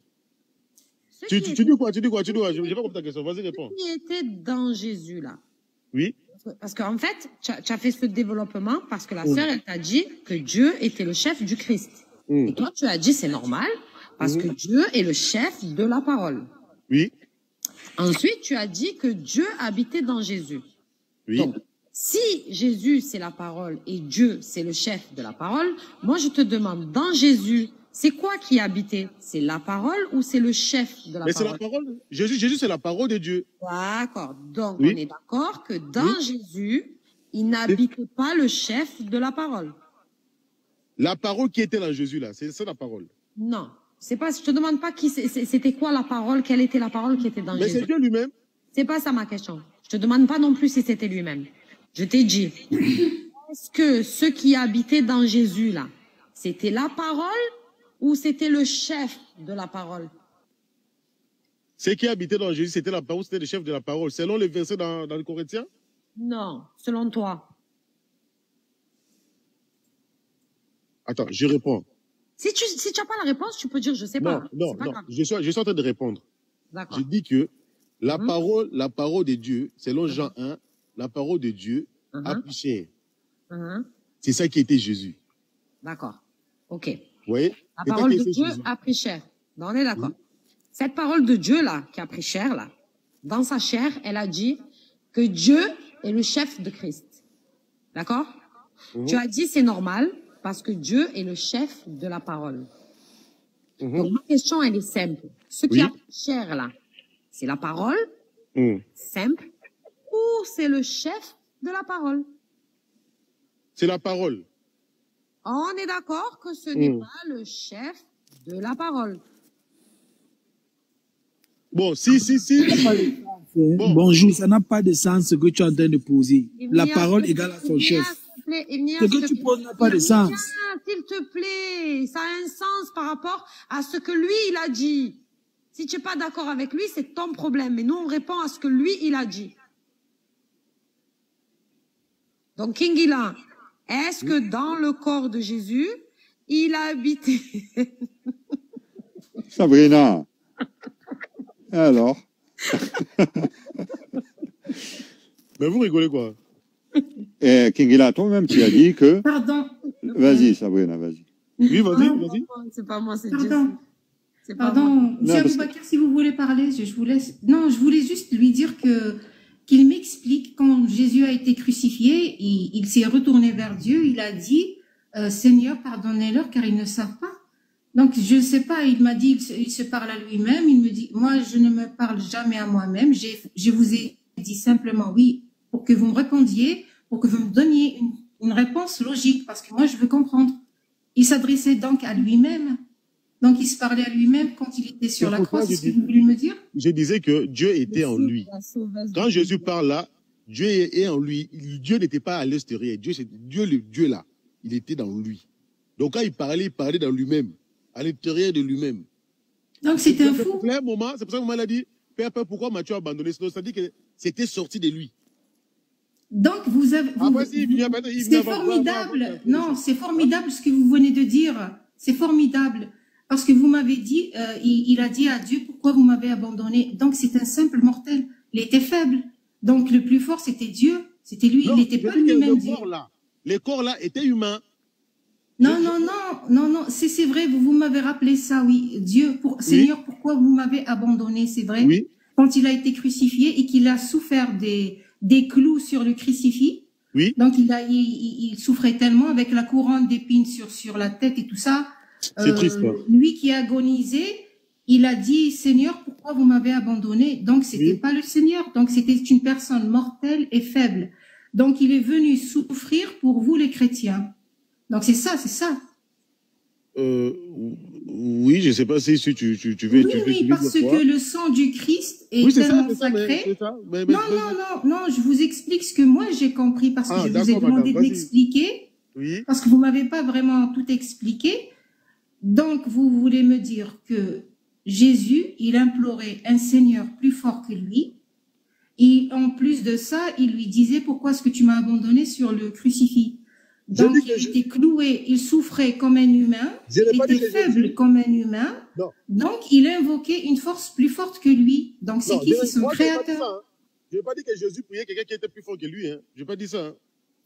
Tu dis quoi? J'ai pas compris ta question. Vas-y, réponds. Ce qui était dans Jésus, là. Oui. Parce qu'en fait, tu as fait ce développement parce que la sœur, elle t'a dit que Dieu était le chef du Christ. Et toi, tu as dit c'est normal parce que Dieu est le chef de la parole. Oui. Ensuite, tu as dit que Dieu habitait dans Jésus. Oui. Donc, si Jésus, c'est la parole et Dieu, c'est le chef de la parole, moi, je te demande, dans Jésus, c'est quoi qui habitait? C'est la parole ou c'est le chef de la parole? Mais c'est la parole. Jésus, c'est la parole de Dieu. D'accord. Donc, on est d'accord que dans Jésus, il n'habitait pas le chef de la parole. La parole qui était dans Jésus, là, c'est ça la parole. Non. C'est pas, je te demande pas qui c'était quoi la parole, quelle était la parole qui était dans Jésus. Mais c'est Dieu lui-même. C'est pas ça ma question. Je te demande pas non plus si c'était lui-même. Je t'ai dit, est-ce que ce qui habitait dans Jésus, là, c'était la parole ou c'était le chef de la parole? Ce qui habitait dans Jésus, c'était la parole, c'était le chef de la parole. Selon les versets dans le Corinthiens? Non, selon toi. Attends, je réponds. Si tu n'as pas la réponse, tu peux dire je sais pas. Non. Je suis en train de répondre. D'accord. Je dis que la parole de Dieu, selon Jean 1, la parole de Dieu a pris chair. C'est ça qui était Jésus. D'accord. Ok. Vous voyez? La parole de Dieu a pris chair. On est d'accord. Cette parole de Dieu là, qui a pris chair là, dans sa chair, elle a dit que Dieu est le chef de Christ. D'accord? Tu as dit c'est normal parce que Dieu est le chef de la parole. Donc ma question elle est simple. Ce qui a pris chair là, c'est la parole simple ou c'est le chef de la parole? C'est la parole. On est d'accord que ce n'est pas le chef de la parole. Bon, si. Bonjour, ça n'a pas de sens ce que tu es en train de poser. La parole égale à son chef. Ce que tu poses n'a pas de sens. S'il te plaît, ça a un sens par rapport à ce que lui, il a dit. Si tu n'es pas d'accord avec lui, c'est ton problème. Mais nous, on répond à ce que lui, il a dit. Donc, Kingila, est-ce que dans le corps de Jésus, il a habité? Sabrina. Alors? Mais vous rigolez quoi? Et Kingila, toi-même, tu as dit que... Pardon. Vas-y, Sabrina, vas-y. Oui, vas-y. C'est pas moi, c'est Pardon. Pardon, M. Aboubakar, si vous voulez parler, je vous laisse. Non, je voulais juste lui dire qu'il m'explique quand Jésus a été crucifié, il s'est retourné vers Dieu, il a dit Seigneur, pardonnez-leur car ils ne savent pas. Donc, je ne sais pas, il m'a dit, il se parle à lui-même, il me dit, moi, je ne me parle jamais à moi-même, je vous ai dit simplement oui, pour que vous me répondiez, pour que vous me donniez une réponse logique, parce que moi, je veux comprendre. Il s'adressait donc à lui-même. Donc, il se parlait à lui-même quand il était sur la croix, c'est ce que vous voulez me dire? Je disais que Dieu était en lui. Quand Jésus parle là, Dieu est en lui. Dieu n'était pas à l'extérieur. Dieu, c'est Dieu, le Dieu là. Il était dans lui. Donc, quand il parlait dans lui-même, à l'intérieur de lui-même. Donc, c'était un fou. C'est pour ça que maman l'a dit, Père, pourquoi m'as-tu abandonné? C'est-à-dire que c'était sorti de lui. Donc, c'est formidable. Non, c'est formidable ce que vous venez de dire. C'est formidable. Parce que vous m'avez dit, il a dit à Dieu, pourquoi vous m'avez abandonné? Donc, c'est un simple mortel. Il était faible. Donc, le plus fort, c'était Dieu. C'était lui. Il n'était pas lui-même Dieu. Les corps là étaient humains. Non, c'est vrai, vous m'avez rappelé ça, oui. Dieu, Seigneur, pourquoi vous m'avez abandonné? C'est vrai. Oui. Quand il a été crucifié et qu'il a souffert des clous sur le crucifix. Oui. Donc, il souffrait tellement avec la couronne d'épines sur la tête et tout ça. C'est triste. Lui qui agonisait, il a dit, Seigneur, pourquoi vous m'avez abandonné? Donc, c'était pas le Seigneur. Donc, c'était une personne mortelle et faible. Donc, il est venu souffrir pour vous, les chrétiens. Donc, c'est ça. Oui, je ne sais pas si tu veux... Oui, parce que le sang du Christ est tellement sacré. Non, je vous explique ce que moi j'ai compris, parce que je vous ai demandé de m'expliquer, parce que vous ne m'avez pas vraiment tout expliqué. Donc, vous voulez me dire que Jésus, il implorait un Seigneur plus fort que lui, et en plus de ça, il lui disait, pourquoi est-ce que tu m'as abandonné sur le crucifix? Donc, il était cloué, il souffrait comme un humain, il était faible comme un humain. Non. Donc, il invoquait une force plus forte que lui. Donc, c'est qui? C'est son créateur. Je n'ai pas dit que Jésus priait quelqu'un qui était plus fort que lui. Hein. Je n'ai pas dit ça. Hein.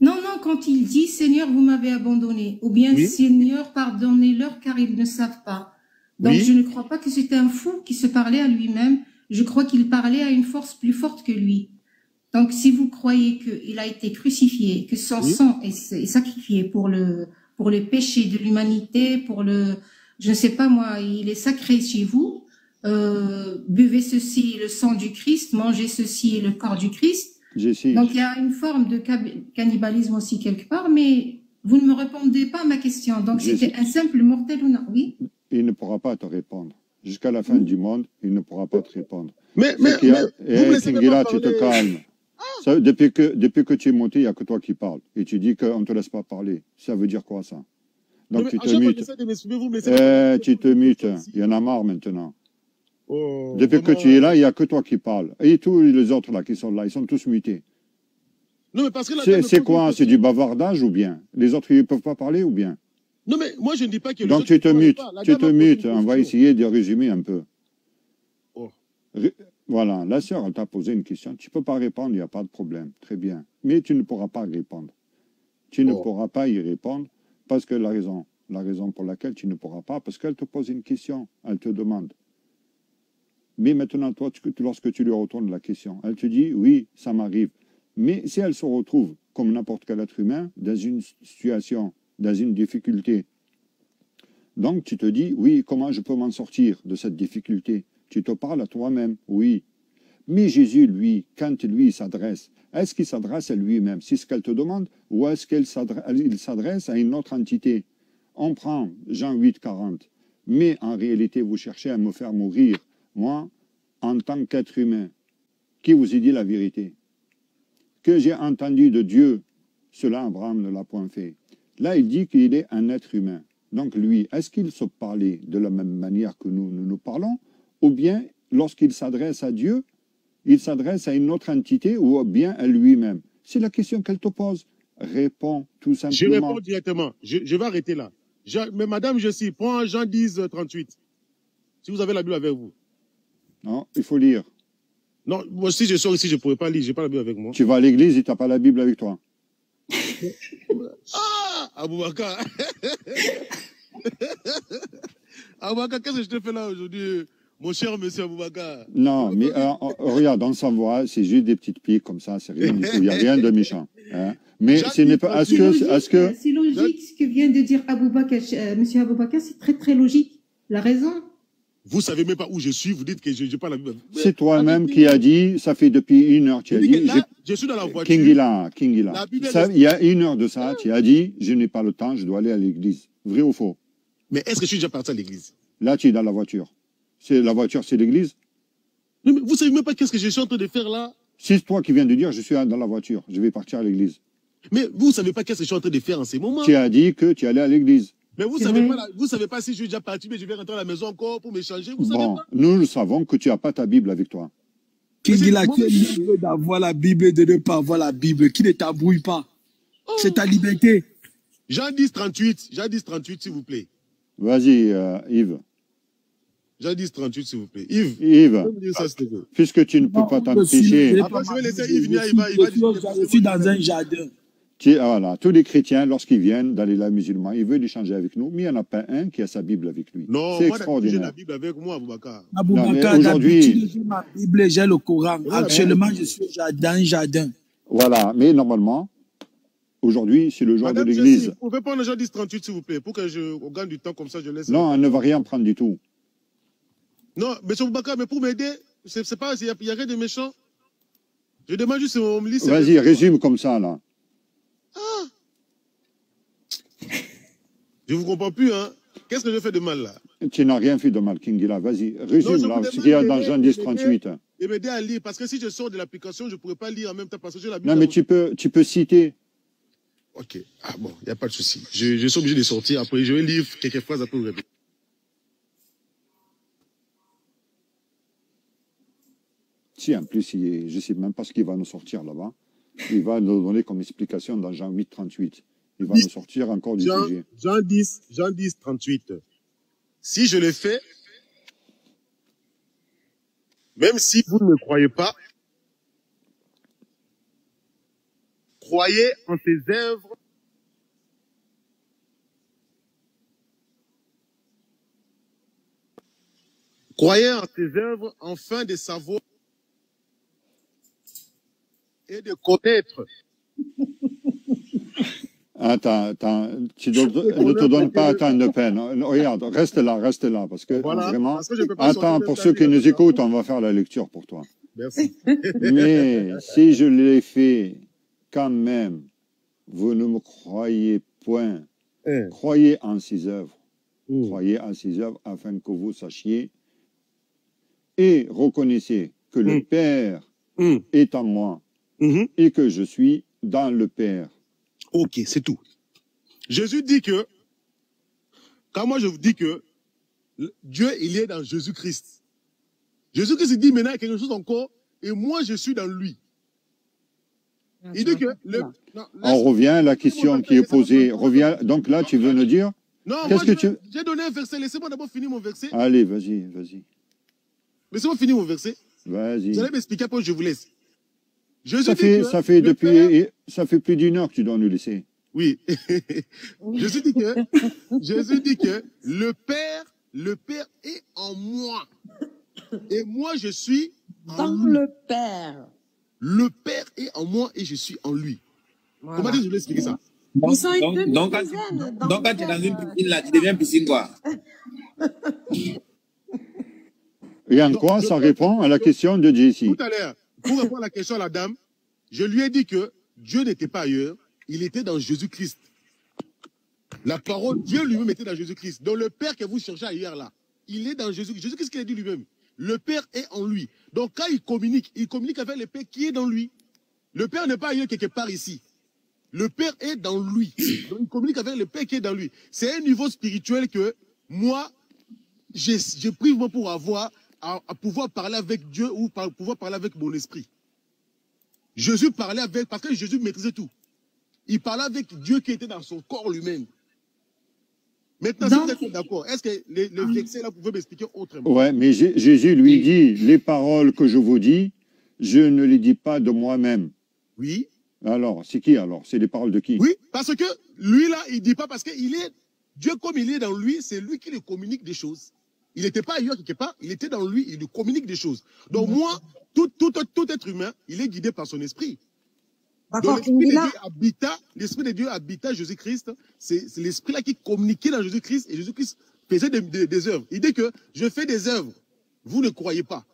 Non, non, quand il dit « Seigneur, vous m'avez abandonné » ou bien « Seigneur, pardonnez-leur car ils ne savent pas ». Donc, je ne crois pas que c'était un fou qui se parlait à lui-même. Je crois qu'il parlait à une force plus forte que lui. Donc, si vous croyez qu'il a été crucifié, que son sang est sacrifié pour les péchés de l'humanité, pour je ne sais pas moi, il est sacré chez vous, buvez ceci, le sang du Christ, mangez ceci, le corps du Christ. Donc, il y a une forme de cannibalisme aussi quelque part, mais vous ne me répondez pas à ma question. Donc, c'était un simple mortel ou non? Oui. Il ne pourra pas te répondre. Jusqu'à la fin du monde, il ne pourra pas te répondre. Mais Kingila, tu te calmes. Ça, depuis que tu es monté, il n'y a que toi qui parles. Et tu dis qu'on ne te laisse pas parler. Ça veut dire quoi, ça? Donc, tu te mutes. Tu te mutes. Il y en a marre maintenant. Depuis que tu es là, il n'y a que toi qui parles. Et tous les autres là qui sont là, ils sont tous mutés. C'est quoi? C'est du bavardage ou bien? Les autres, ils ne peuvent pas parler ou bien? Non, mais moi, je ne dis pas que... Donc, tu te mutes. Tu te mutes. On va essayer de résumer un peu. Voilà, la sœur, elle t'a posé une question. Tu ne peux pas répondre, il n'y a pas de problème. Très bien. Mais tu ne pourras pas répondre. Tu ne pourras pas y répondre parce que la raison pour laquelle tu ne pourras pas, parce qu'elle te pose une question. Elle te demande. Mais maintenant, toi, lorsque tu lui retournes la question, elle te dit, oui, ça m'arrive. Mais si elle se retrouve, comme n'importe quel être humain, dans une situation, dans une difficulté, donc tu te dis, oui, comment je peux m'en sortir de cette difficulté? Tu te parles à toi-même, oui. Mais Jésus, lui, quand lui s'adresse, est-ce qu'il s'adresse à lui-même? C'est ce qu'elle te demande, ou est-ce qu'il s'adresse à une autre entité? On prend Jean 8, 40. Mais en réalité, vous cherchez à me faire mourir. Moi, en tant qu'être humain, qui vous ai dit la vérité? Que j'ai entendu de Dieu, cela Abraham ne l'a point fait. Là, il dit qu'il est un être humain. Donc lui, est-ce qu'il se parlait de la même manière que nous parlons? Ou bien, lorsqu'il s'adresse à Dieu, il s'adresse à une autre entité ou bien à lui-même? C'est la question qu'elle te pose. Réponds tout simplement. Je réponds directement. Je vais arrêter là. Mais madame, je suis. Prends Jean 10, 38. Si vous avez la Bible avec vous. Non, il faut lire. Non, moi, si je sors ici, je ne pourrais pas lire. Je n'ai pas la Bible avec moi. Tu vas à l'église et tu n'as pas la Bible avec toi. Ah, Aboubakar. Aboubakar, qu'est-ce que je te fais là aujourd'hui, mon cher monsieur Aboubakar? Non, mais regarde, on s'en voit, c'est juste des petites piques comme ça, c'est rien du tout, il n'y a rien de méchant. Hein. Mais ce n'est pas... C'est logique ce que vient de dire Aboubakar, monsieur Aboubakar, c'est très très logique. La raison. Vous ne savez même pas où je suis, vous dites que je n'ai pas la Bible. C'est toi-même qui as dit, ça fait depuis 1 heure, tu as dit... Là, je suis dans la voiture. Kingila. Il y a 1 heure de ça, tu as dit, je n'ai pas le temps, je dois aller à l'église. Vrai ou faux? Mais est-ce que je suis déjà parti à l'église? Là, tu es dans la voiture. La voiture, c'est l'église? Mais vous ne savez même pas qu'est-ce que je suis en train de faire là? C'est toi qui viens de dire, je suis dans la voiture, je vais partir à l'église. Mais vous ne savez pas qu'est-ce que je suis en train de faire en ces moments? Tu as dit que tu allais à l'église. Mais vous ne savez pas si je suis déjà parti, mais je vais rentrer à la maison encore pour m'échanger. Vous savez pas? Nous savons que tu n'as pas ta Bible avec toi. Kingila, tu es libre d'avoir la Bible et de ne pas avoir la Bible, qui ne t'embrouille pas. C'est ta liberté. Jean 10, 38. Jean 10, 38, s'il vous plaît. Vas-y, Yves. Jean 10, 38, s'il vous plaît. Yves, puisque tu ne peux pas t'empêcher. Après, je vais laisser Yves venir, je suis dans un jardin. Voilà, tous les chrétiens, lorsqu'ils viennent dans les musulmans, ils veulent échanger avec nous, mais il n'y en a pas un qui a sa Bible avec lui. Non, c'est extraordinaire. J'ai la Bible avec moi, Aboubakar. Aboubakar, aujourd'hui, j'ai ma Bible, j'ai le Coran. Actuellement, je suis dans un jardin. Voilà, mais normalement, aujourd'hui, c'est le jour de l'église. Vous pouvez prendre le Jean 10, 38, s'il vous plaît, pour que je gagne du temps comme ça, je laisse. Non, elle ne va rien prendre du tout. Non, M. Aboubakar, mais pour m'aider, il n'y a rien de méchant. Je demande juste, on me lit. Vas-y, résume comme ça, là. Ah. Je ne vous comprends plus, hein. Qu'est-ce que je fais de mal, là? Tu n'as rien fait de mal, Kingila. Vas-y, résume, là, ce qu'il y a dans Jean 10, 38. Et m'aider à lire, parce que si je sors de l'application, je ne pourrais pas lire en même temps, parce que j'ai la Bible. Non, mais tu peux citer. Ok. Ah bon, il n'y a pas de souci. Je suis obligé de sortir, après je vais lire quelques phrases, après vous répétez. Si, en plus, je ne sais même pas ce qu'il va nous sortir là-bas. Il va nous donner comme explication dans Jean 8, 38. Il va nous sortir encore du sujet. Jean 10, 38. Si je le fais, même si vous ne me croyez pas, croyez en ses œuvres. Croyez en ses œuvres afin de savoir et de connaître. Attends, ne te donne pas tant de peine. Regarde, reste là, parce que voilà, vraiment... parce que je peux pas Attends, pour ceux qui nous écoutent, on va faire la lecture pour toi. Merci. Mais si je l'ai fait, quand même, vous ne me croyez point. Croyez en ses œuvres. Croyez en ses œuvres afin que vous sachiez et reconnaissez que le Père est en moi et que je suis dans le Père. Ok, c'est tout. Jésus dit que, quand moi je vous dis que Dieu, il est dans Jésus-Christ. Jésus-Christ, il dit maintenant quelque chose encore, et moi je suis dans lui. Il dit que... On revient à la question qui est posée. Donc là, tu veux nous dire... Non, moi j'ai donné un verset. Laissez-moi d'abord finir mon verset. Allez, vas-y. Laissez-moi finir mon verset. Vas-y. Vous allez m'expliquer après, je vous laisse. Ça fait plus d'une heure que tu dois nous laisser. Oui. Jésus dit que le Père est en moi. Et moi, je suis dans le Père. Le Père est en moi et je suis en lui. Voilà. Comment je vais expliquer ça? Donc, quand tu es dans une piscine, là, tu deviens piscine, quoi. Et en quoi ça répond à la question de Jessie? Tout à l'heure, pour répondre à la question à la dame, je lui ai dit que Dieu n'était pas ailleurs, il était dans Jésus-Christ. La parole, Dieu lui-même était dans Jésus-Christ. Donc le Père que vous cherchez ailleurs là, il est dans Jésus-Christ. Jésus, qu'est-ce qu'il a dit lui-même? Le Père est en lui. Donc quand il communique avec le Père qui est dans lui. Le Père n'est pas ailleurs quelque part ici. Le Père est dans lui. Donc il communique avec le Père qui est dans lui. C'est un niveau spirituel que moi, je prie pour avoir à pouvoir parler avec Dieu ou pouvoir parler avec mon esprit. Jésus parlait avec, parce que Jésus maîtrisait tout. Il parlait avec Dieu qui était dans son corps lui-même. Maintenant, si vous êtes d'accord, est-ce que le verset là, vous pouvez m'expliquer autrement? Ouais, mais Jésus lui dit, les paroles que je vous dis, je ne les dis pas de moi-même. Oui. Alors, c'est qui alors? C'est les paroles de qui? Oui, parce que lui là, il ne dit pas, parce que Dieu comme il est dans lui, c'est lui qui lui communique des choses. Il n'était pas ailleurs quelque part, il était dans lui, il lui communique des choses. Donc moi, tout être humain, il est guidé par son esprit. Donc l'esprit de Dieu habita Jésus-Christ, c'est l'esprit là qui communiquait dans Jésus-Christ, et Jésus-Christ faisait des œuvres. Il dit que je fais des œuvres, vous ne croyez pas.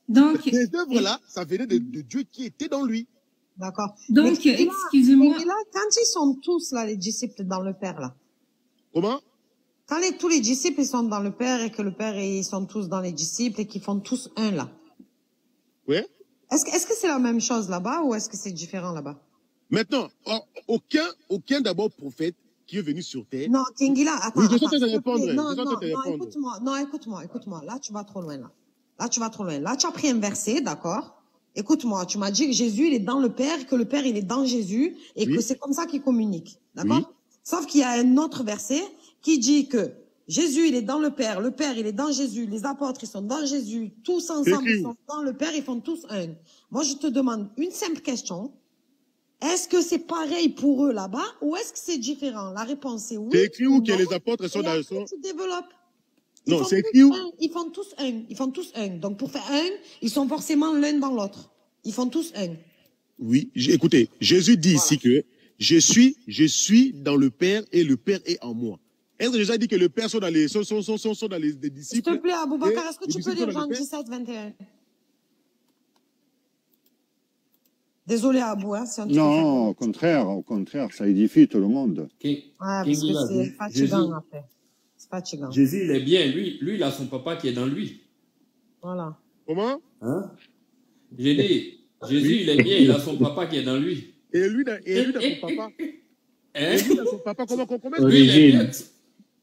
Donc ces œuvres là, ça venait de Dieu qui était dans lui. D'accord. Donc, excusez-moi. Quand ils sont tous là, les disciples dans le Père là. Comment? Quand tous les disciples ils sont dans le Père et que le Père ils sont tous dans les disciples et qu'ils font tous un là. Oui. Est-ce que c'est la même chose là-bas ou est-ce que c'est différent là-bas? Maintenant, aucun d'abord prophète qui est venu sur terre. Non, Kingila, attends. Oui, écoute-moi. Là, tu vas trop loin là. Là, tu as pris un verset, d'accord? Écoute-moi, tu m'as dit que Jésus, il est dans le Père, que le Père, il est dans Jésus, et que c'est comme ça qu'il communique. D'accord? Oui. Sauf qu'il y a un autre verset qui dit que Jésus, il est dans le Père, il est dans Jésus, les apôtres, ils sont dans Jésus, tous ensemble, ils sont dans le Père, ils font tous un. Moi, je te demande une simple question. Est-ce que c'est pareil pour eux là-bas, ou est-ce que c'est différent? La réponse est oui. C'est écrit où que les apôtres sont dans le son? Tu développes. Non, c'est écrit où? Ils font tous un. Donc, pour faire un, ils sont forcément l'un dans l'autre. Ils font tous un. Oui, écoutez, Jésus dit ici que je suis dans le Père et le Père est en moi. Est-ce que Jésus a dit que le Père sont dans les disciples? S'il te plaît, Aboubacar, est-ce que tu peux lire Jean 17, 21? Désolé, Abou, hein, si on non, au contraire, ça édifie tout le monde. Parce que c'est fatigant après. C'est fatigant. Jésus, il est bien, lui, il a son papa qui est dans lui. Voilà. Comment? Hein? J'ai dit, Jésus, il est bien, il a son papa qui est dans lui. Et lui dans son papa? Hein? Et lui dans son papa, comment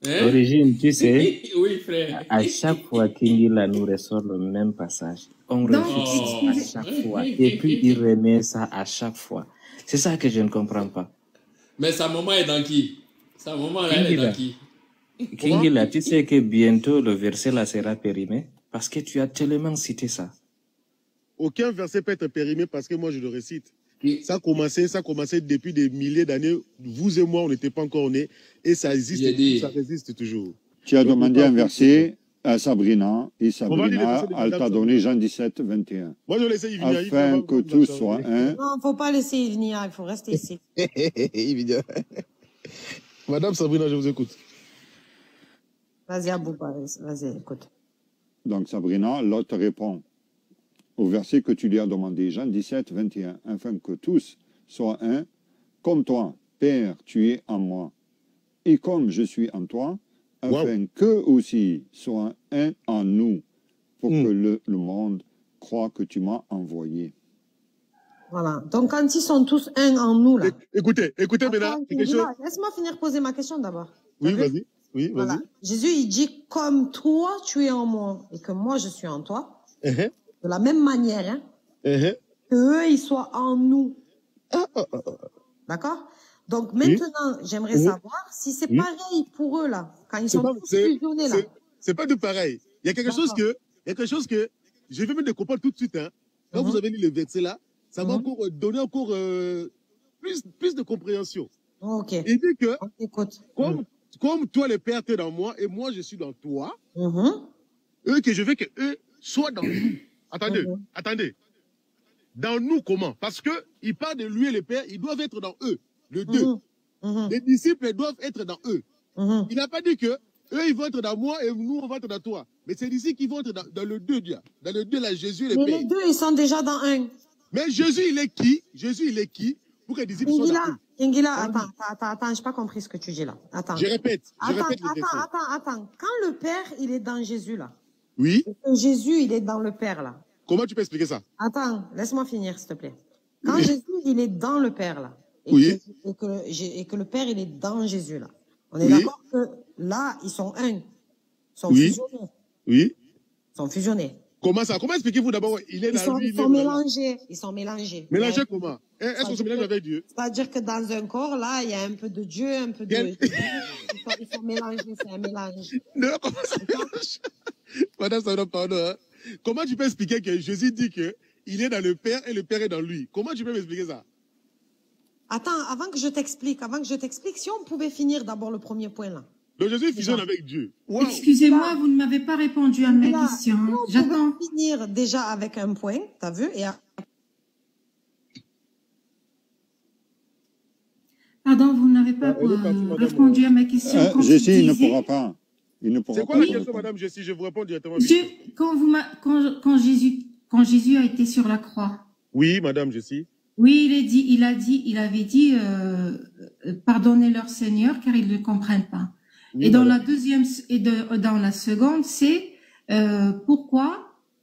Origine, tu sais, oui, frère. À chaque fois qu'Ingila nous ressort le même passage, on refuse à chaque fois. Et puis il remet ça à chaque fois. C'est ça que je ne comprends pas. Mais sa maman est dans qui? Sa maman là, elle est dans qui? Kingila, tu sais que bientôt le verset là sera périmé parce que tu as tellement cité ça. Aucun verset peut être périmé parce que moi je le récite. Ça a commencé depuis des milliers d'années. Vous et moi, on n'était pas encore nés. Et ça existe, ça résiste toujours. Tu as demandé un verset à Sabrina, et Sabrina, elle t'a donné Jean 17, 21. Moi, je vais laisser Yvinia. Afin que tous soient un. Non, il ne faut pas laisser Yvinia, il faut rester ici. Madame Sabrina, je vous écoute. Vas-y, Abouba, vas-y, écoute. Donc, Sabrina, l'autre répond au verset que tu lui as demandé, Jean 17, 21. Afin que tous soient un, comme toi, Père, tu es en moi, et comme je suis en toi, afin qu'eux aussi soient un en nous, pour que le monde croit que tu m'as envoyé. Voilà. Donc, quand ils sont tous un en nous, là. Écoutez maintenant. Laisse-moi finir poser ma question d'abord. Oui, vas-y. Oui, voilà. vas-y. Jésus, il dit, comme toi, tu es en moi, et que moi, je suis en toi, de la même manière, qu'eux, ils soient en nous. D'accord? Donc, maintenant, j'aimerais savoir si c'est pareil pour eux, là, quand ils sont tous fusionnés, là. C'est pas de pareil. Il y a quelque chose que je vais même de comprendre tout de suite, hein. Quand vous avez lu le verset là, ça va encore donner encore plus de compréhension. Ok. Il dit que, comme toi, le Père, tu es dans moi, et moi, je suis dans toi, eux, que je veux qu'eux soient dans nous. Attendez. Dans nous, comment? Parce que il parle de lui et le Père, ils doivent être dans eux. Le deux. Les disciples doivent être dans eux. Il n'a pas dit que eux, ils vont être dans moi et nous, on va être dans toi. Mais c'est ici qu'ils vont être dans le deux, dans le deux, là, Jésus et le Père. Mais les deux, ils sont déjà dans un. Mais Jésus, il est qui? Jésus, il est qui? Pour que les disciples soient dans eux. Ingila, attends, j'ai pas compris ce que tu dis là. Attends. Je répète. Attends. Quand le Père, il est dans Jésus là. Oui. Et que Jésus, il est dans le Père là. Comment tu peux expliquer ça? Attends, laisse-moi finir, s'il te plaît. Quand Jésus, il est dans le Père là. Et que le Père, il est dans Jésus là. On est d'accord que là, ils sont un. Ils sont fusionnés. Oui. Ils sont fusionnés. Comment ça? Comment expliquez-vous d'abord? Ils sont mélangés. Ils sont mélangés. Mélangés comment? Est-ce qu'on se mélange avec Dieu? C'est-à-dire que dans un corps, là, il y a un peu de Dieu, un peu de... Ils sont mélangés, c'est un mélange. Non, comment ça mélange? Madame Sabrina, pardon. Hein? Comment tu peux expliquer que Jésus dit qu'il est dans le Père et le Père est dans lui? Comment tu peux m'expliquer ça? Attends, avant que je t'explique, si on pouvait finir d'abord le premier point là. Donc Jésus fusionne avec Dieu. Wow. Excusez-moi, vous ne m'avez pas répondu à mes questions. J'attends. On finir déjà avec un point, t'as vu? Pardon, vous n'avez pas répondu à mes questions. Jessie, il ne pourra pas. C'est quoi la question, madame Jessie? Je vous réponds directement. Quand Jésus a été sur la croix. Oui, madame Jessie. Oui, il avait dit, pardonnez leur Seigneur, car ils ne comprennent pas. Oui, et dans la deuxième, dans la seconde, c'est,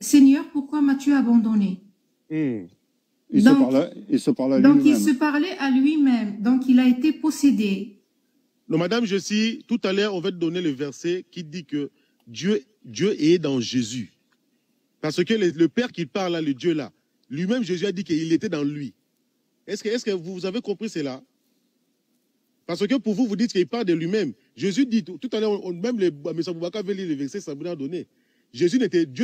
Seigneur, pourquoi m'as-tu abandonné? Il se parlait à lui-même. Donc, il se parlait à lui-même. Donc, il a été possédé. Non, madame Jessie, tout à l'heure, on va te donner le verset qui dit que Dieu est dans Jésus. Parce que le Père qui parle là, le Dieu là, lui-même, Jésus a dit qu'il était dans lui. Est-ce que vous avez compris cela? Parce que pour vous, vous dites qu'il parle de lui-même. Jésus dit, tout à l'heure, même les M. Aboubaka avait lu le verset, ça vous a donné. Dieu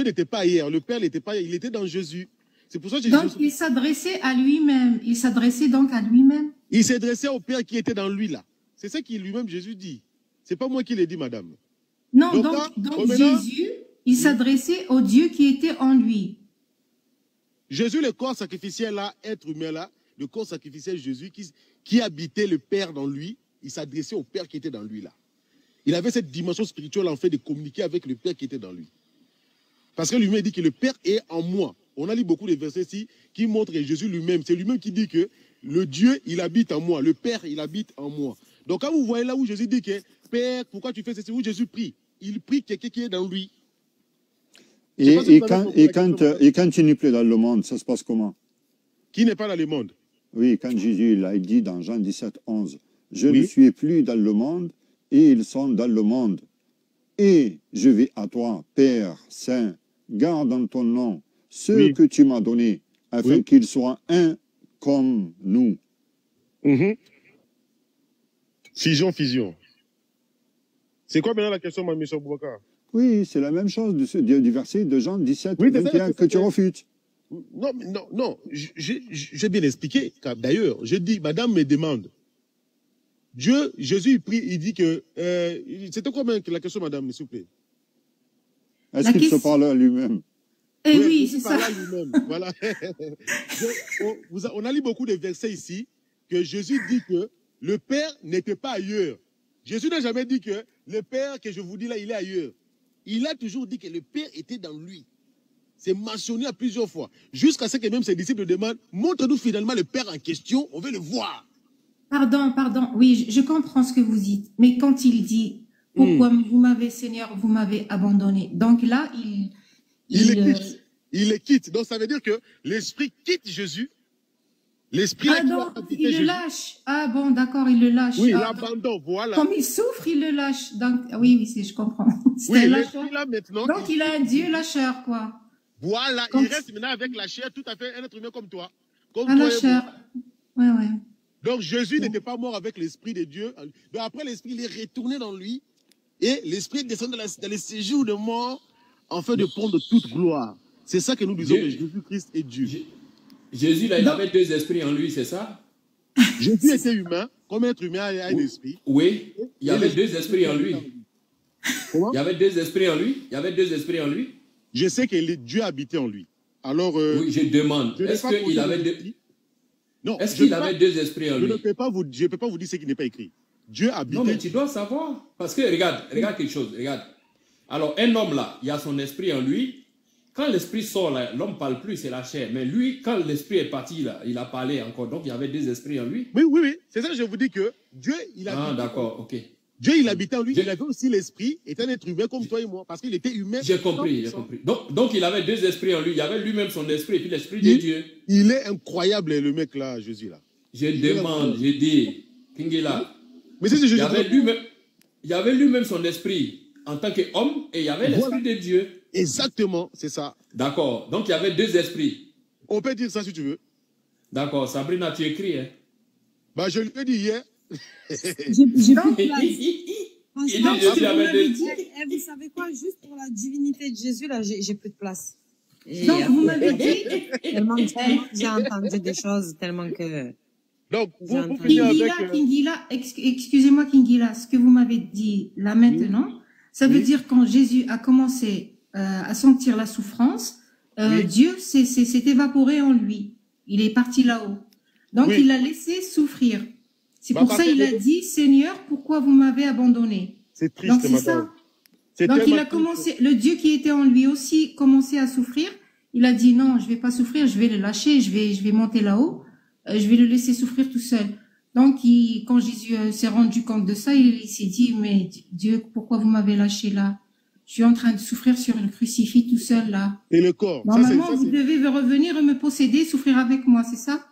n'était pas hier, le Père n'était pas hier, il était dans Jésus. C'est pour ça que donc, il s'adressait à lui-même. Il s'adressait donc à lui-même. Il s'adressait au Père qui était dans lui, là. C'est ça qu'il lui-même, Jésus dit. C'est pas moi qui l'ai dit, madame. Non, donc Jésus, il s'adressait au Dieu qui était en lui. Jésus, le corps sacrificiel, là, être humain, là, le corps sacrificiel Jésus, qui habitait le Père dans lui, il s'adressait au Père qui était dans lui, là. Il avait cette dimension spirituelle, en fait, de communiquer avec le Père qui était dans lui. Parce que lui-même dit que le Père est en moi. On a lu beaucoup de versets ici qui montrent Jésus lui-même. C'est lui-même qui dit que le Dieu, il habite en moi. Le Père, il habite en moi. Donc, quand vous voyez là où Jésus dit que Père, pourquoi tu fais ceci, où Jésus prie, il prie quelqu'un qui est dans lui. Et quand tu n'es plus dans le monde, ça se passe comment? Qui n'est pas dans le monde? Oui, quand Jésus l'a dit dans Jean 17, 11, « Je ne suis plus dans le monde, et ils sont dans le monde. Et je vais à toi, Père Saint, garde en ton nom ceux que tu m'as donnés, afin qu'ils soient un comme nous. » Fusion. C'est quoi maintenant la question, M. Aboubaka? Oui, c'est la même chose du verset de Jean 17, 21 que tu refutes. Non, j'ai bien expliqué. D'ailleurs, je dis, madame me demande, Jésus, il prie, il dit que, c'était quoi même la question, madame, s'il vous plaît? Est-ce qu'il se parle à lui-même? Eh oui, c'est ça. Voilà. On a lu beaucoup de versets ici que Jésus dit que le Père n'était pas ailleurs. Jésus n'a jamais dit que le Père que je vous dis là, il est ailleurs. Il a toujours dit que le Père était dans lui. C'est mentionné à plusieurs fois. Jusqu'à ce que même ses disciples demandent, montre-nous finalement le Père en question, on veut le voir. Pardon. Oui, je comprends ce que vous dites. Mais quand il dit, pourquoi vous m'avez, Seigneur, vous m'avez abandonné. Donc là, il le quitte. Donc ça veut dire que l'Esprit quitte Jésus. L'Esprit il le lâche. Ah bon, d'accord, il le lâche. Oui, l'abandon, voilà. Comme il souffre, il le lâche. Donc, oui, je comprends. Oui, l'Esprit là maintenant. Donc il a un Dieu lâcheur, quoi. Voilà, il reste maintenant avec la chair, tout à fait un être humain comme toi. Comme toi la chair. Ouais. Donc Jésus n'était pas mort avec l'Esprit de Dieu. Donc après l'Esprit, il est retourné dans lui. Et l'Esprit descend dans les séjours de mort afin de prendre toute gloire. C'est ça que nous disons que Jésus-Christ est Dieu. Jésus, là, il avait deux esprits en lui, c'est ça? Jésus était humain, comme être humain a un esprit. Oui, il y avait deux esprits en lui. Comment? Il y avait deux esprits en lui. Il y avait deux esprits en lui. Je sais que Dieu habitait en lui. Alors, oui, je demande, est-ce qu'il avait deux... Non, est-ce qu'il avait deux esprits en lui? Je ne peux pas vous dire ce qui n'est pas écrit. Dieu habitait... Non, mais tu dois savoir. Parce que, regarde quelque chose, regarde. Alors, un homme là, il y a son esprit en lui. Quand l'esprit sort, l'homme ne parle plus, c'est la chair. Mais lui, quand l'esprit est parti, là, il a parlé encore. Donc, il y avait deux esprits en lui. Oui. C'est ça que je vous dis que Dieu, il habitait... Ah, d'accord, ok. Dieu, il habitait en lui. Il avait aussi l'esprit, était un être humain comme toi et moi. Parce qu'il était humain. J'ai compris. Donc, il avait deux esprits en lui. Il y avait lui-même son esprit et puis l'esprit de Dieu. Il est incroyable, le mec là, Jésus là. Je demande, je dis, Kingila. Mais c'est Jésus. Il y avait lui-même son esprit en tant qu'homme et il y avait l'esprit de Dieu. Exactement, c'est ça. D'accord. Donc, il y avait deux esprits. On peut dire ça si tu veux. D'accord. Sabrina, tu écris, hein? Bah, je l'ai dit hier. J'ai plus de place. Vous savez quoi? Juste pour la divinité de Jésus, là, j'ai plus de place. Donc, vous m'avez dit... Tellement que j'ai entendu des choses, tellement que... Donc, Kingila, excusez-moi, Kingila, ce que vous m'avez dit là maintenant, ça veut dire quand Jésus a commencé à sentir la souffrance, Dieu s'est évaporé en lui. Il est parti là-haut. Donc, il l'a laissé souffrir. C'est pour ça qu'il a dit, Seigneur, pourquoi vous m'avez abandonné? C'est triste, donc, c'est ça. Donc, il a commencé, le Dieu qui était en lui aussi commençait à souffrir. Il a dit, non, je vais pas souffrir, je vais le lâcher, je vais monter là-haut, je vais le laisser souffrir tout seul. Donc, quand Jésus s'est rendu compte de ça, il s'est dit, mais Dieu, pourquoi vous m'avez lâché là? Je suis en train de souffrir sur le crucifix tout seul là. Et le corps. Normalement, vous devez revenir et me posséder, souffrir avec moi, c'est ça?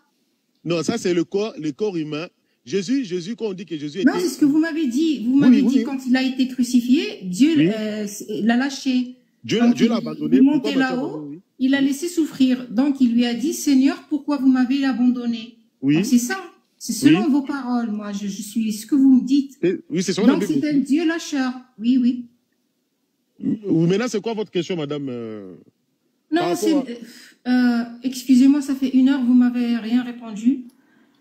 Non, ça c'est le corps humain. Jésus, quand on dit que Jésus était... Non, c'est ce que vous m'avez dit. Vous m'avez dit quand il a été crucifié, Dieu l'a lâché. Dieu l'a abandonné. Il est monté là-haut, il l'a laissé souffrir. Donc, il lui a dit, Seigneur, pourquoi vous m'avez abandonné? Oui. C'est ça. C'est selon vos paroles, moi. Je suis ce que vous me dites. Oui, c'est selon donc, c'est un Dieu lâcheur. Oui. Maintenant, c'est quoi votre question, madame? Non, c'est... excusez-moi, ça fait 1 heure, vous m'avez rien répondu.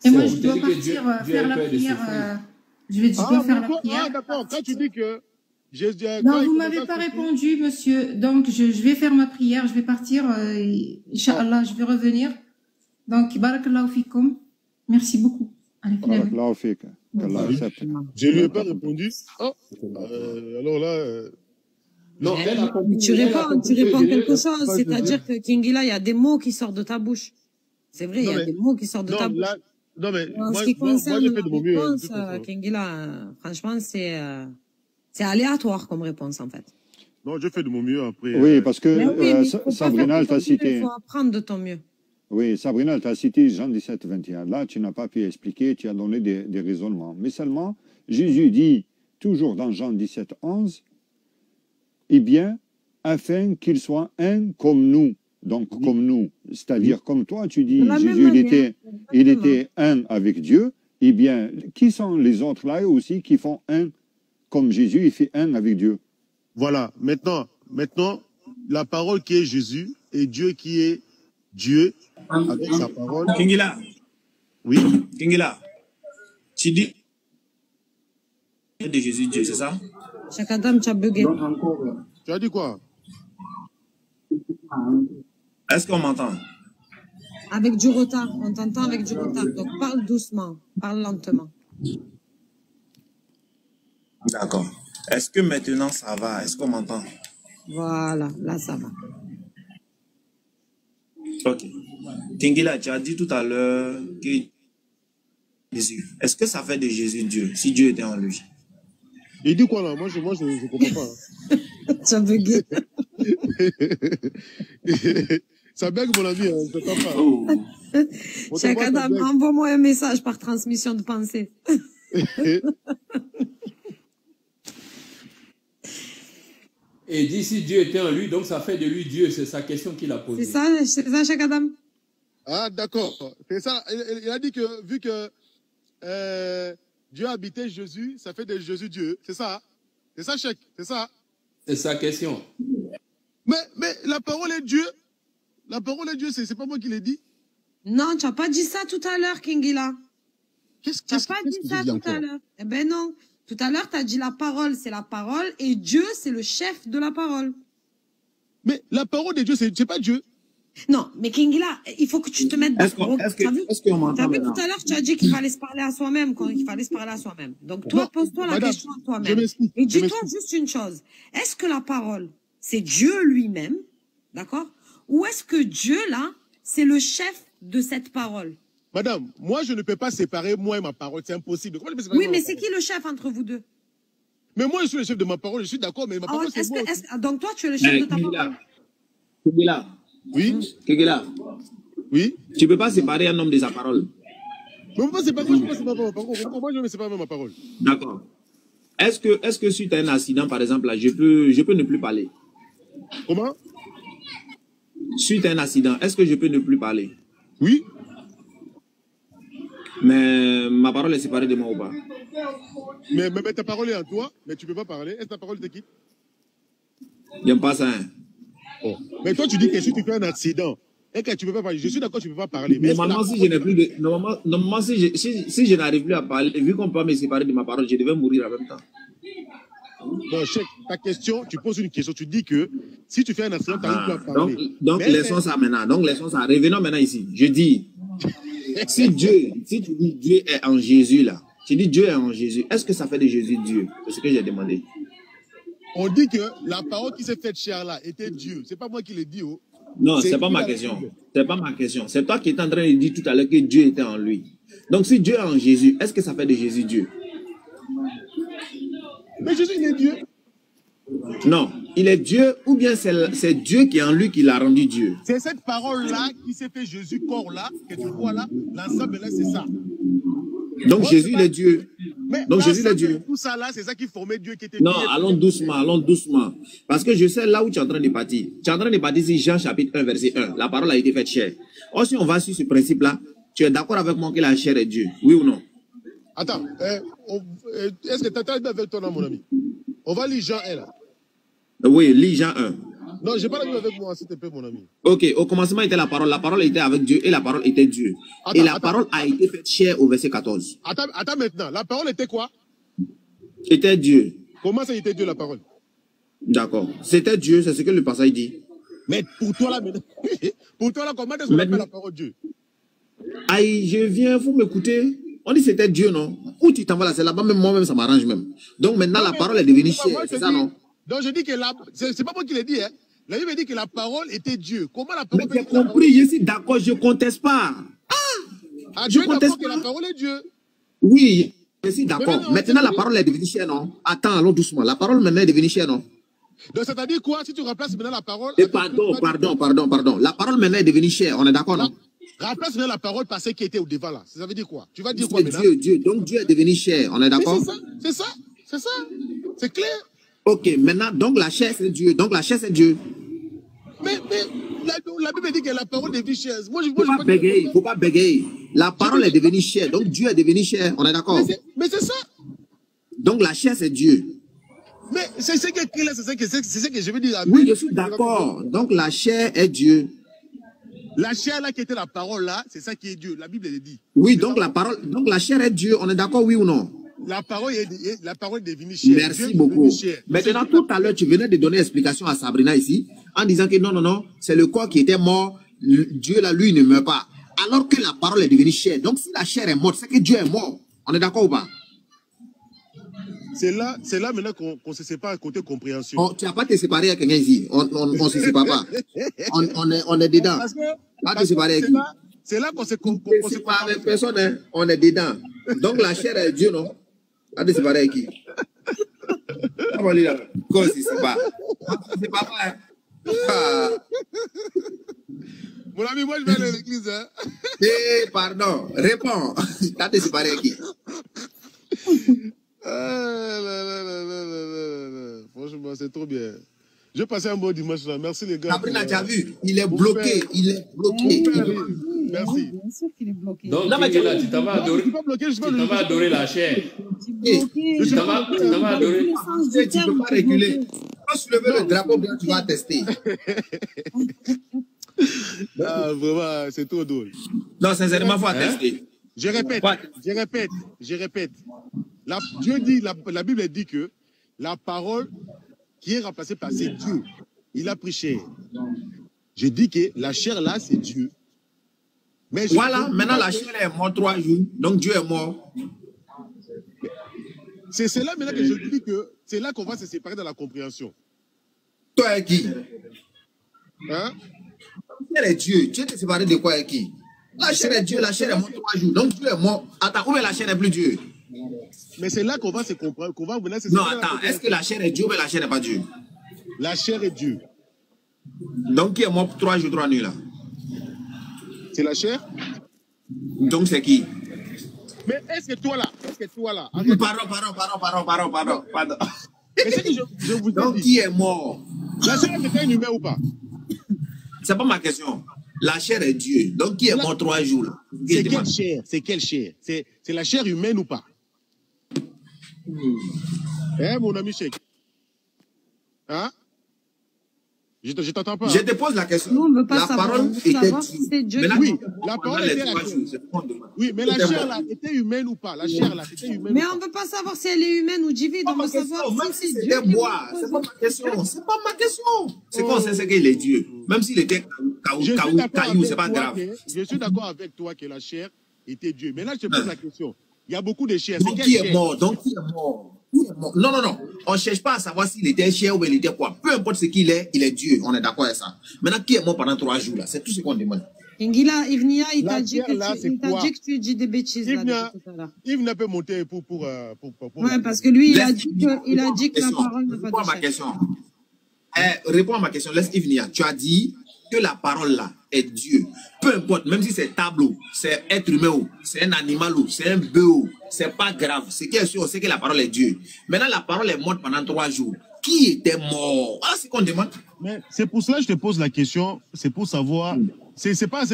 Et moi, je dois partir faire la prière. Je dois faire la prière. Ah, d'accord. Quand tu dis que... Non, vous ne m'avez pas répondu, monsieur. Donc, je vais faire ma prière. Je vais partir. Inch'Allah, je vais revenir. Donc, barakallahu fikoum. Merci beaucoup. Barakallahu fik. Je ne lui ai pas répondu. Alors là... Non, tu réponds quelque chose. C'est-à-dire que Kingila, il y a des mots qui sortent de ta bouche. C'est vrai, il y a des mots qui sortent de ta bouche. Non, mais en ce qui concerne la réponse, Kingila, franchement, c'est aléatoire comme réponse, en fait. Non, je fais de mon mieux après. Oui, parce que Sabrina t'a cité... Il faut apprendre de ton mieux. Oui, Sabrina t'a cité Jean 17, 21. Là, tu n'as pas pu expliquer, tu as donné des raisonnements. Mais seulement, Jésus dit, toujours dans Jean 17, 11, eh bien, afin qu'il soit un comme nous. Donc, comme nous, c'est-à-dire comme toi, tu dis, Jésus, il était un avec Dieu. Eh bien, qui sont les autres là aussi qui font un comme Jésus, il fait un avec Dieu? Voilà. Maintenant, la parole qui est Jésus et Dieu qui est Dieu, avec sa parole. Kingila. Oui. Kingila. Tu dis de Jésus Dieu, c'est ça? Chaque Adam, tu as bugué. Tu as dit quoi? Est-ce qu'on m'entend? Avec du retard, on t'entend avec du retard. Donc parle doucement, parle lentement. D'accord. Est-ce que maintenant ça va? Est-ce qu'on m'entend? Voilà, là ça va. Ok. Tingila, tu as dit tout à l'heure que Jésus. Est-ce que ça fait de Jésus Dieu, si Dieu était en lui? Il dit quoi là? Moi je comprends pas. Tu as bugué. Ça bug mon ami, je ne comprends pas. Oh. Chaque Adam, envoie-moi un message par transmission de pensée. Et dit si Dieu était en lui, donc ça fait de lui Dieu. C'est sa question qu'il a posée. C'est ça, Cheikh Adam. Ah, d'accord. C'est ça. Il a dit que, vu que Dieu habitait Jésus, ça fait de Jésus Dieu. C'est ça. C'est ça, Cheikh. C'est ça. C'est sa question. Mais la parole est Dieu. La parole est Dieu, c'est pas moi qui l'ai dit. Non, tu n'as pas dit ça tout à l'heure, Kingila. Tu n'as pas dit ça tout à l'heure. Eh ben non. Tout à l'heure, tu as dit la parole, c'est la parole, et Dieu, c'est le chef de la parole. Mais la parole de Dieu, c'est pas Dieu. Non, mais Kingila, il faut que tu te mettes... Est-ce qu'on m'entend? T'as vu tout à l'heure, tu as dit qu'il fallait se parler à soi-même, qu'il fallait se parler à soi-même. Donc toi, pose-toi la question à toi-même. Et dis-toi juste une chose. Est-ce que la parole, c'est Dieu lui-même, d'accord? Ou est-ce que Dieu, là, c'est le chef de cette parole? Madame, moi, je ne peux pas séparer moi et ma parole. C'est impossible. Oui, mais c'est qui le chef entre vous deux? Mais moi, je suis le chef de ma parole. Je suis d'accord, mais ma parole, c'est moi. Donc toi, tu es le chef de ta parole? Kingila. Oui. Kingila. Oui. Tu ne peux pas séparer un homme de sa parole. Mais on peut pas séparer, je peux pas séparer ma parole. Moi, je ne sépare pas ma parole. D'accord. Est-ce que suite à un accident, par exemple, là, je peux ne plus parler? Comment? Suite à un accident, est-ce que je peux ne plus parler? Oui. Mais ma parole est séparée de moi ou pas? Mais ta parole est en toi, mais tu ne peux pas parler. Est-ce que ta parole te quitte? J'aime pas ça. Hein. Oh. Mais toi, tu dis que si tu fais un accident et que tu ne peux pas parler, je suis d'accord, tu ne peux pas parler. Mais normalement, si je n'ai plus de... Normalement, si je n'arrive plus à parler, vu qu'on peut me séparer de ma parole, je devais mourir en même temps. Non, Cheikh, ta question, tu poses une question, tu dis que si tu fais un accident, tu n'arrives plus à parler. Donc laissons ça maintenant. Donc laissons ça. Revenons maintenant ici. Je dis, si tu dis Dieu est en Jésus là, tu dis Dieu est en Jésus, est-ce que ça fait de Jésus Dieu? C'est ce que j'ai demandé. On dit que la parole qui s'est faite chair là était Dieu. C'est pas moi qui l'ai dit. Oh. Non, c'est pas ma question. C'est pas ma question. C'est toi qui es en train de dire tout à l'heure que Dieu était en lui. Donc si Dieu est en Jésus, est-ce que ça fait de Jésus Dieu? Mais Jésus, il est Dieu. Non, il est Dieu ou bien c'est Dieu qui est en lui qui l'a rendu Dieu. C'est cette parole-là qui s'est fait Jésus corps là, que tu vois là, l'ensemble là, c'est ça. Donc moi, Jésus, il est Dieu. Mais donc Jésus, il est Dieu. Tout ça là, c'est ça qui formait Dieu qui était Non, Dieu. allons doucement. Parce que je sais là où tu es en train de partir. Tu es en train de partir sur Jean chapitre 1, verset 1. La parole a été faite chair. Or, si on va sur ce principe-là, tu es d'accord avec moi que la chair est Dieu, oui ou non? Attends, est-ce que tu as bien avec toi là, mon ami? On va lire Jean 1 là. Oui, lis Jean 1. Non, je n'ai pas la Bible avec moi, s'il te plaît, mon ami. Ok, au commencement était la parole était avec Dieu et la parole était Dieu. Et la parole a été faite chair au verset 14. Attends maintenant, la parole était quoi? Était Dieu. Comment ça était Dieu la parole? D'accord, c'était Dieu, c'est ce que le passage dit. Mais pour toi là, comment est-ce qu'on appelle la parole Dieu? Aïe, je viens, vous m'écoutez? On dit c'était Dieu, non? Où tu t'en vas là, c'est là-bas, même moi-même, ça m'arrange même. Donc maintenant, la parole est devenue chair, c'est ça, non? Donc je dis que c'est pas moi qui l'ai dit, hein. La Bible dit que la parole était Dieu. Comment la parole? Mais j'ai compris, je suis d'accord, je ne conteste pas. Je conteste que la parole est Dieu. Oui, je suis d'accord. Maintenant, la parole est devenue chair, non? Attends, allons doucement. La parole maintenant est devenue chair, non? Donc c'est-à-dire quoi? Si tu remplaces maintenant la parole... Pardon. La parole maintenant est devenue chair, on est d'accord, non? Remplace maintenant la parole par ce qui était au devant là. Ça veut dire quoi? Tu vas dire quoi maintenant? Dieu. Donc Dieu est devenu chair, on est d'accord? C'est ça. C'est clair. Ok, maintenant, donc la chair c'est Dieu. Mais la Bible dit que la parole est devenue chair. Faut pas bégayer. La parole est devenue chair, donc Dieu est devenu chair, on est d'accord? Mais c'est ça. Donc la chair c'est Dieu. Mais c'est ce que je veux dire. Oui, je suis d'accord. Donc la chair est Dieu. La chair là qui était la parole là, c'est ça qui est Dieu. La Bible le dit. Oui, donc la parole, donc la chair est Dieu. On est d'accord, oui ou non? La parole est devenue chair. Merci beaucoup. Maintenant, tout à l'heure, tu venais de donner explication à Sabrina ici, en disant que non, c'est le corps qui était mort. Dieu là, lui, ne meurt pas. Alors que la parole est devenue chair. Donc, si la chair est morte, c'est que Dieu est mort. On est d'accord ou pas? C'est là maintenant qu'on se sépare côté compréhension. Oh, tu n'as pas te séparé avec quelqu'un ici. On ne se sépare pas. On est dedans. Pas te séparer avec qui? C'est là qu'on se sépare avec personne. Hein. On est dedans. Donc la chair est Dieu, non? Pas te séparer avec qui? Comment lui là? Qu'on se sépare. C'est pas vrai. Mon ami, moi je vais aller à l'église. Hein? Eh, pardon. Réponds. T'as te séparé avec qui? Franchement, c'est trop bien. Je vais passer un bon dimanche là. Merci les gars. Sabrina, tu as vu? Il est bloqué. Il est bloqué. Merci. Bien sûr qu'il est bloqué. Donc, là, tu t'en vas adorer la chair. Tu t'en vas adorer. Tu ne peux pas réguler. Tu vas soulever le drapeau, bien tu vas tester. Ah, vraiment, c'est trop drôle. Non, sincèrement, il faut attester. Je répète. La Bible dit que la parole qui est remplacée par c'est Dieu. Il a pris chair. Je dis que la chair là, c'est Dieu. Mais voilà, maintenant la chair est morte 3 jours, donc Dieu est mort. C'est là maintenant que je dis que c'est là qu'on va se séparer dans la compréhension. Toi et qui? Hein? La chair est Dieu. Tu es séparé de quoi et qui? La chair est Dieu, la chair est morte 3 jours, donc Dieu est mort. Attends, où est la chair n'est plus Dieu? Mais c'est là qu'on va se comprendre, qu'on va venir se séparer. Non, attends, est-ce que la chair est Dieu ou la chair n'est pas Dieu? La chair est Dieu. Donc qui est mort pour 3 jours, 3 nuits là? C'est la chair? Donc c'est qui? Mais est-ce que toi là? Pardon. Mais c'est que je vous dis. Donc qui est mort? La chair était un humain ou pas? C'est pas ma question. La chair est Dieu. Donc qui est mort 3 jours là? C'est quelle chair? C'est quelle chair? C'est la chair humaine ou pas? Hein, mon ami Cheikh? Hein? Je t'entends pas. Je te pose la question. Nous, on veut pas la parole était Dieu. Oui, la parole était la chair. Oui, mais la chair là était humaine ou pas? La chair là, c'était humaine. Mais on ne veut pas savoir si elle est humaine ou divine. On veut savoir même si c'était bois. C'est pas ma question. C'est pas ma question. C'est qu'on sait qu'il est Dieu. Même s'il était caillou, c'est pas grave. Je suis d'accord avec toi que la chair était Dieu. Mais là, je te pose la question. Il y a beaucoup de chairs. Donc qui est mort? Non. On ne cherche pas à savoir s'il était chair ou il était quoi. Peu importe ce qu'il est, il est Dieu. On est d'accord avec ça. Maintenant, qui est mort pendant 3 jours là? C'est tout ce qu'on demande. Ingila, Ivnia, il t'a dit que tu dis des bêtises. Ivnia peut monter pour ouais, parce que lui, il a dit que la parole ne va pas de chair. Réponds à ma question. Laisse Ivnia. Tu as dit que la parole là est Dieu. Peu importe, même si c'est tableau, c'est être humain, c'est un animal, c'est un bœuf, c'est pas grave. Ce qui est sûr, c'est que la parole est Dieu. Maintenant, la parole est morte pendant 3 jours. Qui était mort? Ah, c'est qu'on demande. Mais c'est pour cela que je te pose la question. C'est pour savoir. C'est pas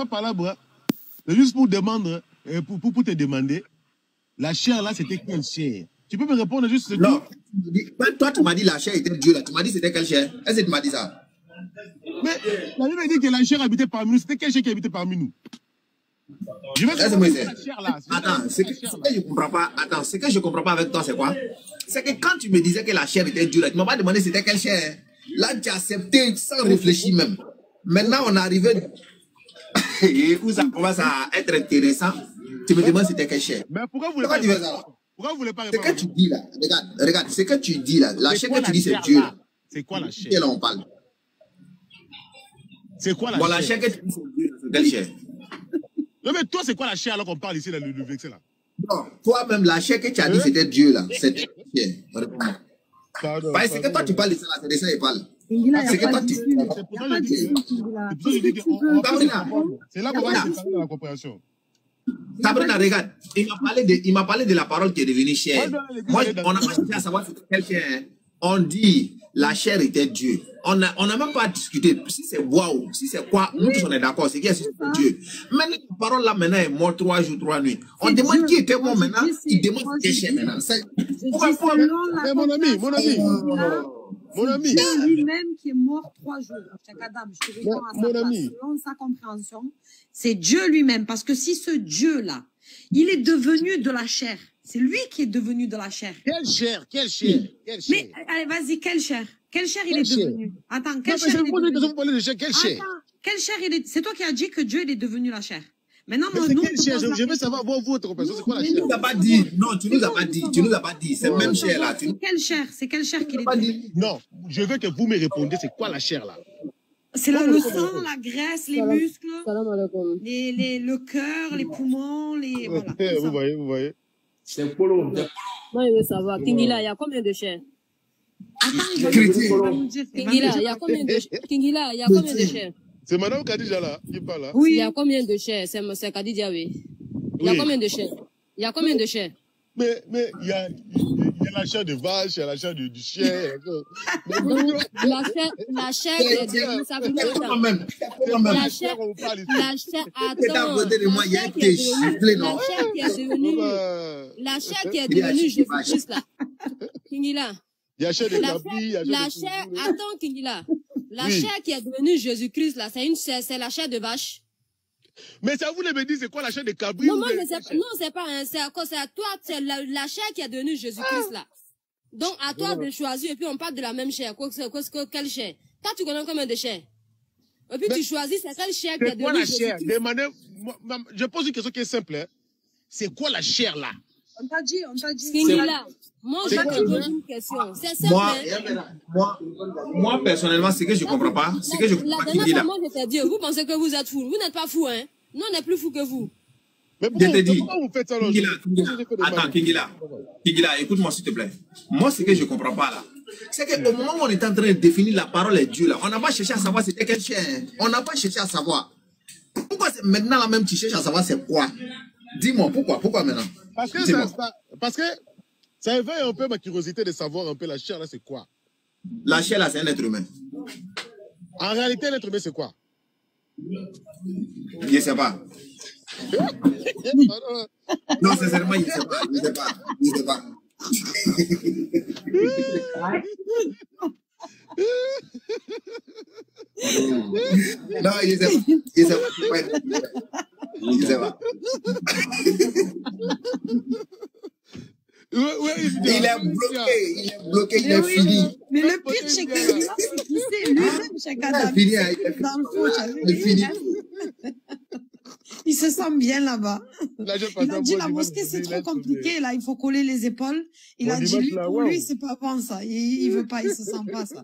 palabre. Hein. C'est juste pour demander, pour te demander. La chair là, c'était quelle chair? Tu peux me répondre juste. Non. Toi, tu m'as dit la chair était Dieu là. Tu m'as dit c'était quelle chair? Est-ce que tu m'as dit ça? Mais la Bible dit que la chair habitait parmi nous. C'était quelle chair qui habitait parmi nous? Je vais te la chair là. Attends, ce que je comprends pas. Attends, ce que je comprends pas avec toi, c'est quoi? C'est que quand tu me disais que la chair était Dieu là, tu m'as pas demandé c'était quelle chair. Là, tu as accepté sans réfléchir même. Maintenant, on est arrivé où ça commence à être intéressant. Tu me demandes c'était quelle chair. Mais pourquoi vous voulez pas répondre? Pourquoi vous voulez pas répondre? Ce que tu dis là, regarde, ce que tu dis là, la chair que tu dis c'est Dieu là. C'est quoi la chair? Quelle on parle? C'est quoi la chair? Bon, la chair que tu dis c'est Dieu, c'est quelle chair? Non, mais toi, c'est quoi la chair alors qu'on parle ici, là, le vexé là? Non, toi-même, la chair que tu as dit c'était Dieu là. C'est Dieu. Parce que toi, tu parles de ça là, c'est de ça qu'il parle. C'est que toi, tu. C'est là qu'on va se séparer de la compréhension. Sabrina, regarde, il m'a parlé de la parole qui est devenue chair. Moi, on n'a pas cherché à savoir c'était quelle chair. On dit la chair était Dieu. On n'a même pas discuté si c'est bois ou si c'est quoi. Nous tous on est d'accord, c'est qui est Dieu. Mais la parole là maintenant est morte 3 jours, 3 nuits. On demande qui était mort maintenant. Il demande quelle chair maintenant. Mon ami. Mon ami. Dieu lui-même qui est mort 3 jours. Cheikh Adam, je te réponds à sa place. Selon sa compréhension, c'est Dieu lui-même. Parce que si ce Dieu-là, il est devenu de la chair, c'est lui qui est devenu de la chair. Quelle chair? Quelle chair? Quelle chair? Mais allez, vas-y, quelle chair? Quelle chair il est devenu? Attends, quelle chair il est devenu? Quelle chair? Quelle chair il est? C'est toi qui as dit que Dieu il est devenu la chair. Maintenant, nous, quelle chair? Je veux savoir votre compréhension. C'est quoi la chair? Tu nous as pas dit. Non, tu nous as pas dit. Tu nous as pas dit. C'est même chair là. Quelle chair? C'est quelle chair qu'il est devenu? Non, je veux que vous me répondiez. C'est quoi la chair là? C'est le sang, la graisse, les muscles, le cœur, les poumons, les voilà. Vous voyez. C'est polo. Moi, je veux savoir, Kingila, il y a combien de chairs? Kingila, il y a combien de chairs? C'est Madame Khadija là, qui parle là. Oui. Il y a combien de chairs? C'est Khadija, oui. Il y a combien de chairs? Il y a combien de chairs? Mais il y a la chair de vache, il y a la chair du chien. La chair est devenue simplement. La chair qui est devenue Jésus-Christ là. Kingila. Il y a la chair de Gabi, la chair, attends Kingila. La chair qui est devenue Jésus-Christ là, c'est la chair de vache. Mais ça vous me dites, c'est quoi la chair de cabri? Non, c'est pas c'est à toi, c'est la chair qui est devenue Jésus-Christ là. Donc, à toi de choisir, et puis on parle de la même chair. Quelle chair? Toi, tu connais combien de chair? Et puis tu choisis, c'est quelle chair qui est devenue Jésus-Christ? Je pose une question qui est simple. Hein. C'est quoi la chair là? On t'a dit. Là. Moi, je te pose une question. C'est simple. Moi, personnellement, c'est que je comprends pas. C'est que je comprends pas. La dernière fois, moi, je t'ai dit, vous pensez que vous êtes fous. Vous n'êtes pas fous, hein. Nous, on est plus fous que vous. Mais pourquoi vous faites ça alors? Attends, Kingila, écoute-moi s'il te plaît. Moi, ce que je comprends pas là, c'est qu'au moment où on est en train de définir la parole est Dieu là, on n'a pas cherché à savoir c'était quel chien. On n'a pas cherché à savoir. Pourquoi maintenant là même tu cherches à savoir c'est quoi? Dis-moi, pourquoi maintenant? Parce que ça éveille un peu ma curiosité de savoir un peu la chair là c'est quoi? La chair là c'est un être humain. En réalité l'être humain c'est quoi? Je sais pas. Non, sincèrement, je sais pas. Non, je sais pas. Il est bloqué, il est fini. Mais le pire, c'est que c'est lui-même, Cheikh Adam. Dans le fond, il est fini. Il se sent bien là-bas. Il a dit la mosquée c'est trop compliqué, là il faut coller les épaules. Il a dit lui, pour lui c'est pas bon ça. Il veut pas, il se sent pas ça.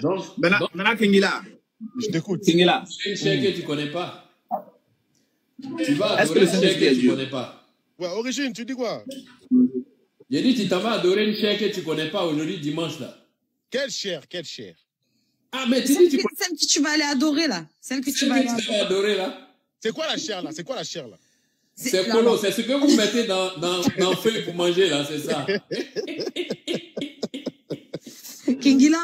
Donc, maintenant Kingila. Je t'écoute. Kingila. C'est une chair que tu connais pas. Tu vas adorer une chair que tu connais pas. Ouais, Origine, tu dis quoi? J'ai dit tu t'en vas adorer une chair que tu connais pas aujourd'hui dimanche là. Quelle chair? Ah, mais tu dis celle que tu vas aller adorer là. Celle que tu vas aller adorer là. C'est quoi la chair là? C'est C'est polo, c'est ce que vous mettez dans feuille pour manger là, c'est ça. Kingila.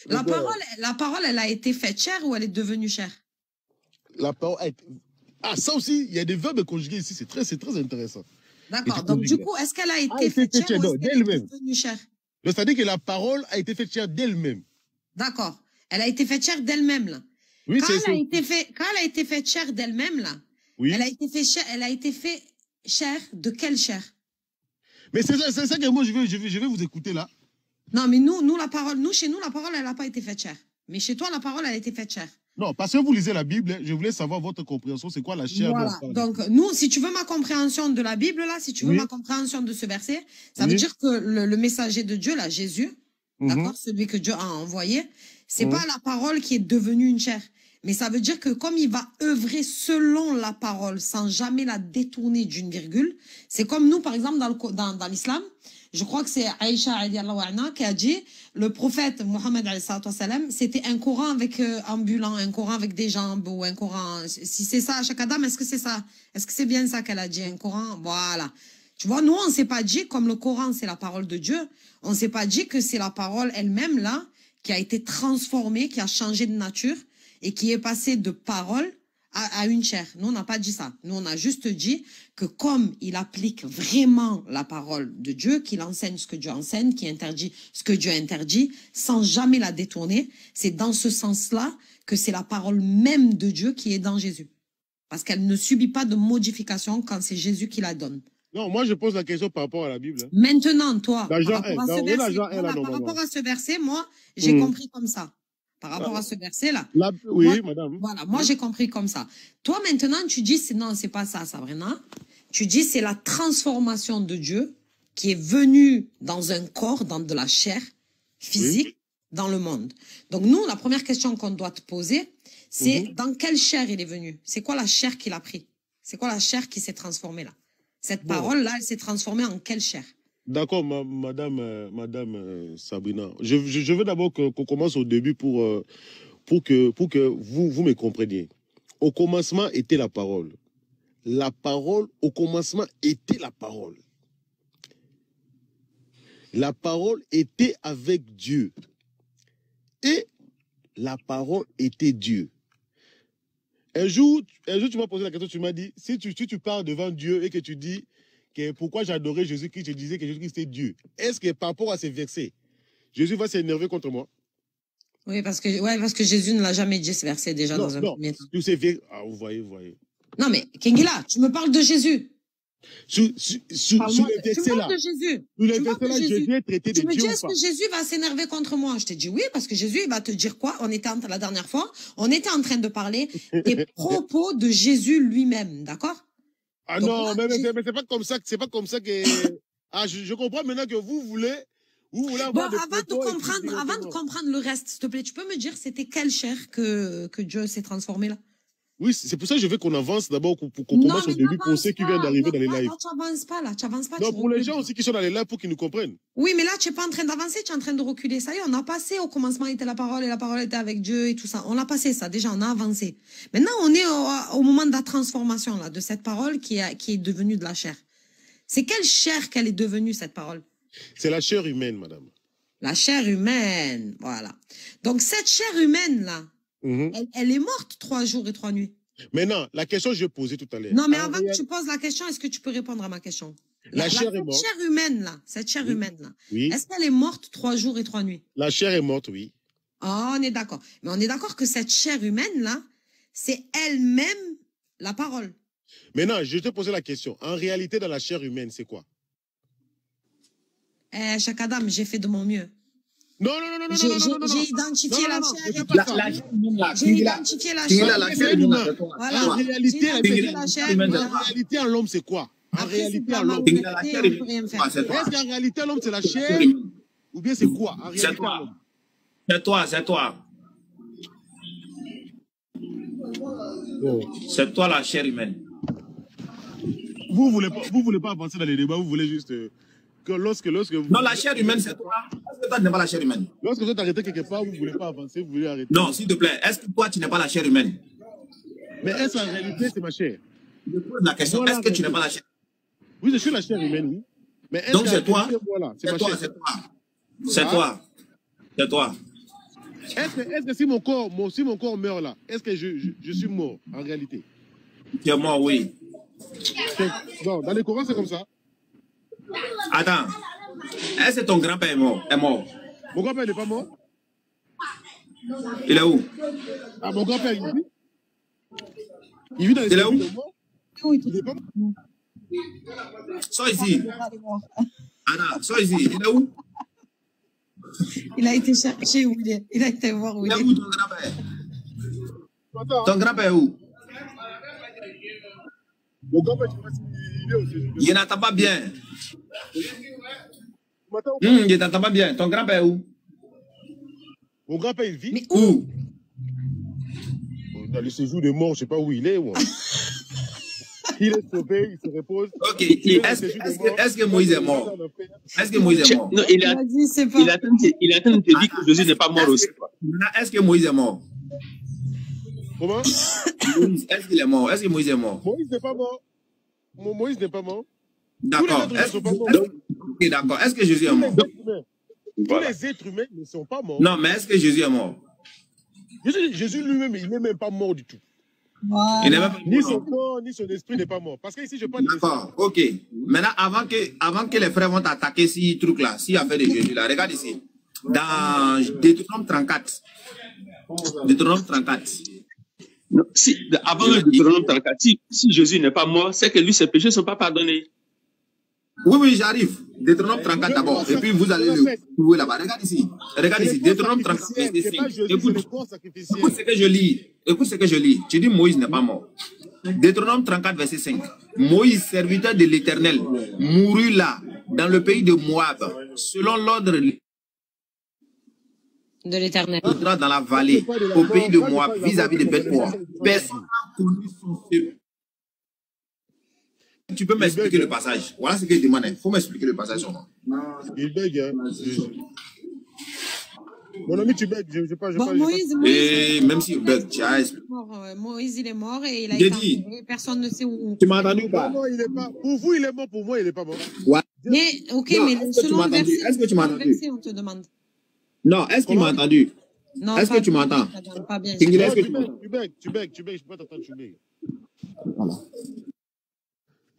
La parole, elle a été faite chair ou elle est devenue chair? La parole Ah, ça aussi, il y a des verbes conjugués ici, c'est très intéressant. D'accord, donc du coup, est-ce qu'elle a été faite chair ou est-ce qu'elle est devenue chair? C'est-à-dire que la parole a été faite chair d'elle-même. D'accord. Elle a été faite chair d'elle-même, là. Oui, quand elle a été faite chair d'elle-même, là, oui. Elle a été faite chair de quelle chair? Mais c'est ça que moi, je vais vous écouter, là. Non, mais chez nous, la parole, elle n'a pas été faite chair. Mais chez toi, la parole, elle a été faite chair. Non, parce que vous lisez la Bible, je voulais savoir votre compréhension, c'est quoi la chair? Voilà. Donc, nous, si tu veux ma compréhension de la Bible, là, si tu veux ma compréhension de ce verset, ça veut dire que le messager de Dieu, là, Jésus, d'accord, celui que Dieu a envoyé, c'est pas la parole qui est devenue une chair. Mais ça veut dire que comme il va œuvrer selon la parole, sans jamais la détourner d'une virgule, c'est comme nous, par exemple, dans l'islam, je crois que c'est Aïcha qui a dit, le prophète Mohammed, c'était un Coran avec ambulant, un Coran avec des jambes, ou un Coran, si c'est ça, Cheikh Adam, est-ce que c'est ça? Est-ce que c'est bien ça qu'elle a dit, un Coran? Voilà. Tu vois, nous, on ne s'est pas dit, comme le Coran, c'est la parole de Dieu, on ne s'est pas dit que c'est la parole elle-même, là, qui a été transformée, qui a changé de nature, et qui est passée de parole à une chair. Nous, on n'a pas dit ça. Nous, on a juste dit que comme il applique vraiment la parole de Dieu, qu'il enseigne ce que Dieu enseigne, qu'il interdit ce que Dieu interdit, sans jamais la détourner, c'est dans ce sens-là que c'est la parole même de Dieu qui est dans Jésus. Parce qu'elle ne subit pas de modification quand c'est Jésus qui la donne. Non, moi, je pose la question par rapport à la Bible. Hein. Maintenant, toi, par rapport à ce verset, moi, j'ai compris comme ça. Par rapport à ce verset-là. Oui, moi, madame. Voilà, moi, j'ai compris comme ça. Toi, maintenant, tu dis, non, c'est pas ça, Sabrina. Tu dis, c'est la transformation de Dieu qui est venue dans un corps, dans de la chair physique, dans le monde. Donc, nous, la première question qu'on doit te poser, c'est dans quelle chair il est venu? C'est quoi la chair qu'il a pris? C'est quoi la chair qui s'est transformée là? Cette parole-là, elle s'est transformée en quelle chair? D'accord, madame Sabrina. Je veux d'abord qu'on commence au début pour que vous me compreniez. Au commencement était la parole. La parole, au commencement était la parole. La parole était avec Dieu. Et la parole était Dieu. Un jour, tu m'as posé la question, tu m'as dit, si tu parles devant Dieu et que tu dis que pourquoi j'adorais Jésus-Christ, je disais que Jésus-Christ était Dieu. Est-ce que par rapport à ces versets, Jésus va s'énerver contre moi? Oui, parce que Jésus ne l'a jamais dit ce verset déjà dans un premier temps. Vous voyez. Non, mais Kengila, tu me parles de Jésus. Sur les versets-là. Jésus est traité de Dieu. Tu me dis, est-ce que Jésus va s'énerver contre moi? Je te dis oui, parce que Jésus, il va te dire quoi? La dernière fois, on était en train de parler des propos de Jésus lui-même, d'accord? Ah donc, non, mais c'est pas comme ça que... Ah, je comprends maintenant que vous voulez avoir des propos... Avant de comprendre le reste, s'il te plaît, tu peux me dire c'était quelle chair que Dieu s'est transformé là? Oui, c'est pour ça que je veux qu'on avance d'abord, qu'on commence au début pour ceux qui viennent d'arriver dans les lives. Non, tu n'avances pas là, tu avances pas. Non, pour les gens aussi qui sont dans les lives pour qu'ils nous comprennent. Oui, mais là, tu n'es pas en train d'avancer, tu es en train de reculer. Ça y est, on a passé au commencement était la parole et la parole était avec Dieu et tout ça. On a passé ça, déjà, on a avancé. Maintenant, on est au moment de la transformation là, de cette parole qui est devenue de la chair. C'est quelle chair qu'elle est devenue, cette parole? C'est la chair humaine, madame. La chair humaine, voilà. Donc, cette chair humaine là, elle est morte 3 jours et 3 nuits. Maintenant, la question que je posais tout à l'heure. Non, mais avant que tu poses la question, est-ce que tu peux répondre à ma question? La chair est morte. Cette chair humaine là, est-ce qu'elle est morte 3 jours et 3 nuits? La chair est morte, oui. Oh, on est d'accord. Mais on est d'accord que cette chair humaine là, c'est elle-même la parole. Maintenant, je te posais la question. En réalité, dans la chair humaine, c'est quoi? Chaque Adam, j'ai fait de mon mieux. Non. J'ai identifié la chair. J'ai identifié la chair. Voilà. En réalité, en l'homme, c'est quoi? En réalité, en l'homme. Est-ce qu'en réalité, l'homme, c'est la chair? Ou bien c'est quoi? C'est toi. C'est toi la chair humaine. Vous voulez pas avancer dans les débats, vous voulez juste... Que lorsque vous... Non, la chair humaine, c'est toi. Est-ce que toi, tu n'es pas la chair humaine? Lorsque vous êtes arrêté quelque part, vous ne voulez pas avancer, vous voulez arrêter. Non, s'il te plaît, est-ce que toi, tu n'es pas la chair humaine? Mais est-ce qu'en réalité, c'est ma chair? Je pose la question, est-ce que tu n'es pas la chair? Oui, je suis la chair humaine, oui. Mais donc c'est toi? C'est toi. Est-ce que si mon corps meurt là, est-ce que je suis mort en réalité? Tu es mort, oui. Non, dans les Corans, c'est comme ça. Attends, est-ce que ton grand-père est mort? Mon grand-père n'est pas mort. Il est où? Ah, mon grand-père, il vit. Il vit dans les il est où? Il est pas mort. Sois ici. Attends, sois ici. Il est où? Il a été chercher où il est. Il a été voir où il est. Il est où ton grand-père? Ton grand-père est où? Mon grand-père, il n'entend pas bien. Il n'entend pas bien. Ton grand-père est où? Mon grand-père, il vit. Mais où? Dans le séjour des morts, je ne sais pas où il est. Il est sauvé, il se repose. Ok. Est-ce que Moïse est mort? Est-ce que Moïse est mort? Non, il attend de te dire que Jésus n'est pas mort aussi. Est-ce que Moïse est mort? Comment? Est-ce qu'il est mort? Est-ce que Moïse est mort? Moïse n'est pas mort. Moïse n'est pas mort. D'accord. D'accord. Est-ce que Jésus est mort? Tous les êtres humains ne sont pas morts. Non, mais est-ce que Jésus est mort? Jésus lui-même, il n'est même pas mort du tout. Il n'est même pas Ni son corps, ni son esprit n'est pas mort. Parce que ici, je parle de l'esprit. D'accord, ok. Maintenant, avant que les frères vont attaquer ces trucs-là, s'il y a fait de Jésus là, regarde ici. Dans Deutéronome 34. Deutéronome 34. Non, si, avant le Deutéronome 34, si Jésus n'est pas mort, c'est que lui, ses péchés ne sont pas pardonnés. Oui, oui, j'arrive. Deutéronome 34 d'abord. Et puis vous allez le trouver là-bas. Regarde ici. Regarde ici. Deutéronome 34, verset 5. Écoute ce que je lis. Écoute ce que je lis. Tu dis Moïse n'est pas mort. Deutéronome 34, verset 5. Moïse, serviteur de l'Éternel, mourut là, dans le pays de Moab, selon l'ordre de l'Éternel. Dans la vallée, au pays de Moab, vis-à-vis des bêtes noires. Personne n'a connu son Dieu. Tu peux m'expliquer le passage? Voilà ce que je demande. Il faut m'expliquer le passage seulement. Il bug, hein. Mon ami, tu bugs. Je sais pas. Moïse, et même si bug, tu as expliqué. Moïse, il est mort et il a été enterré. Personne ne sait où. Tu m'as entendu ou pas? Non, il est pas. Pour vous, il est mort. Pour moi, il n'est pas mort. Ouais. Mais, ok, non, mais selon le verset, est-ce que tu m'as entendu? On te demande. Non, est-ce qu'il m'a entendu? Non. Est-ce que tu m'entends? Pas bien. Tu bugs. Je peux pas t'entendre, tu bugs. Voilà.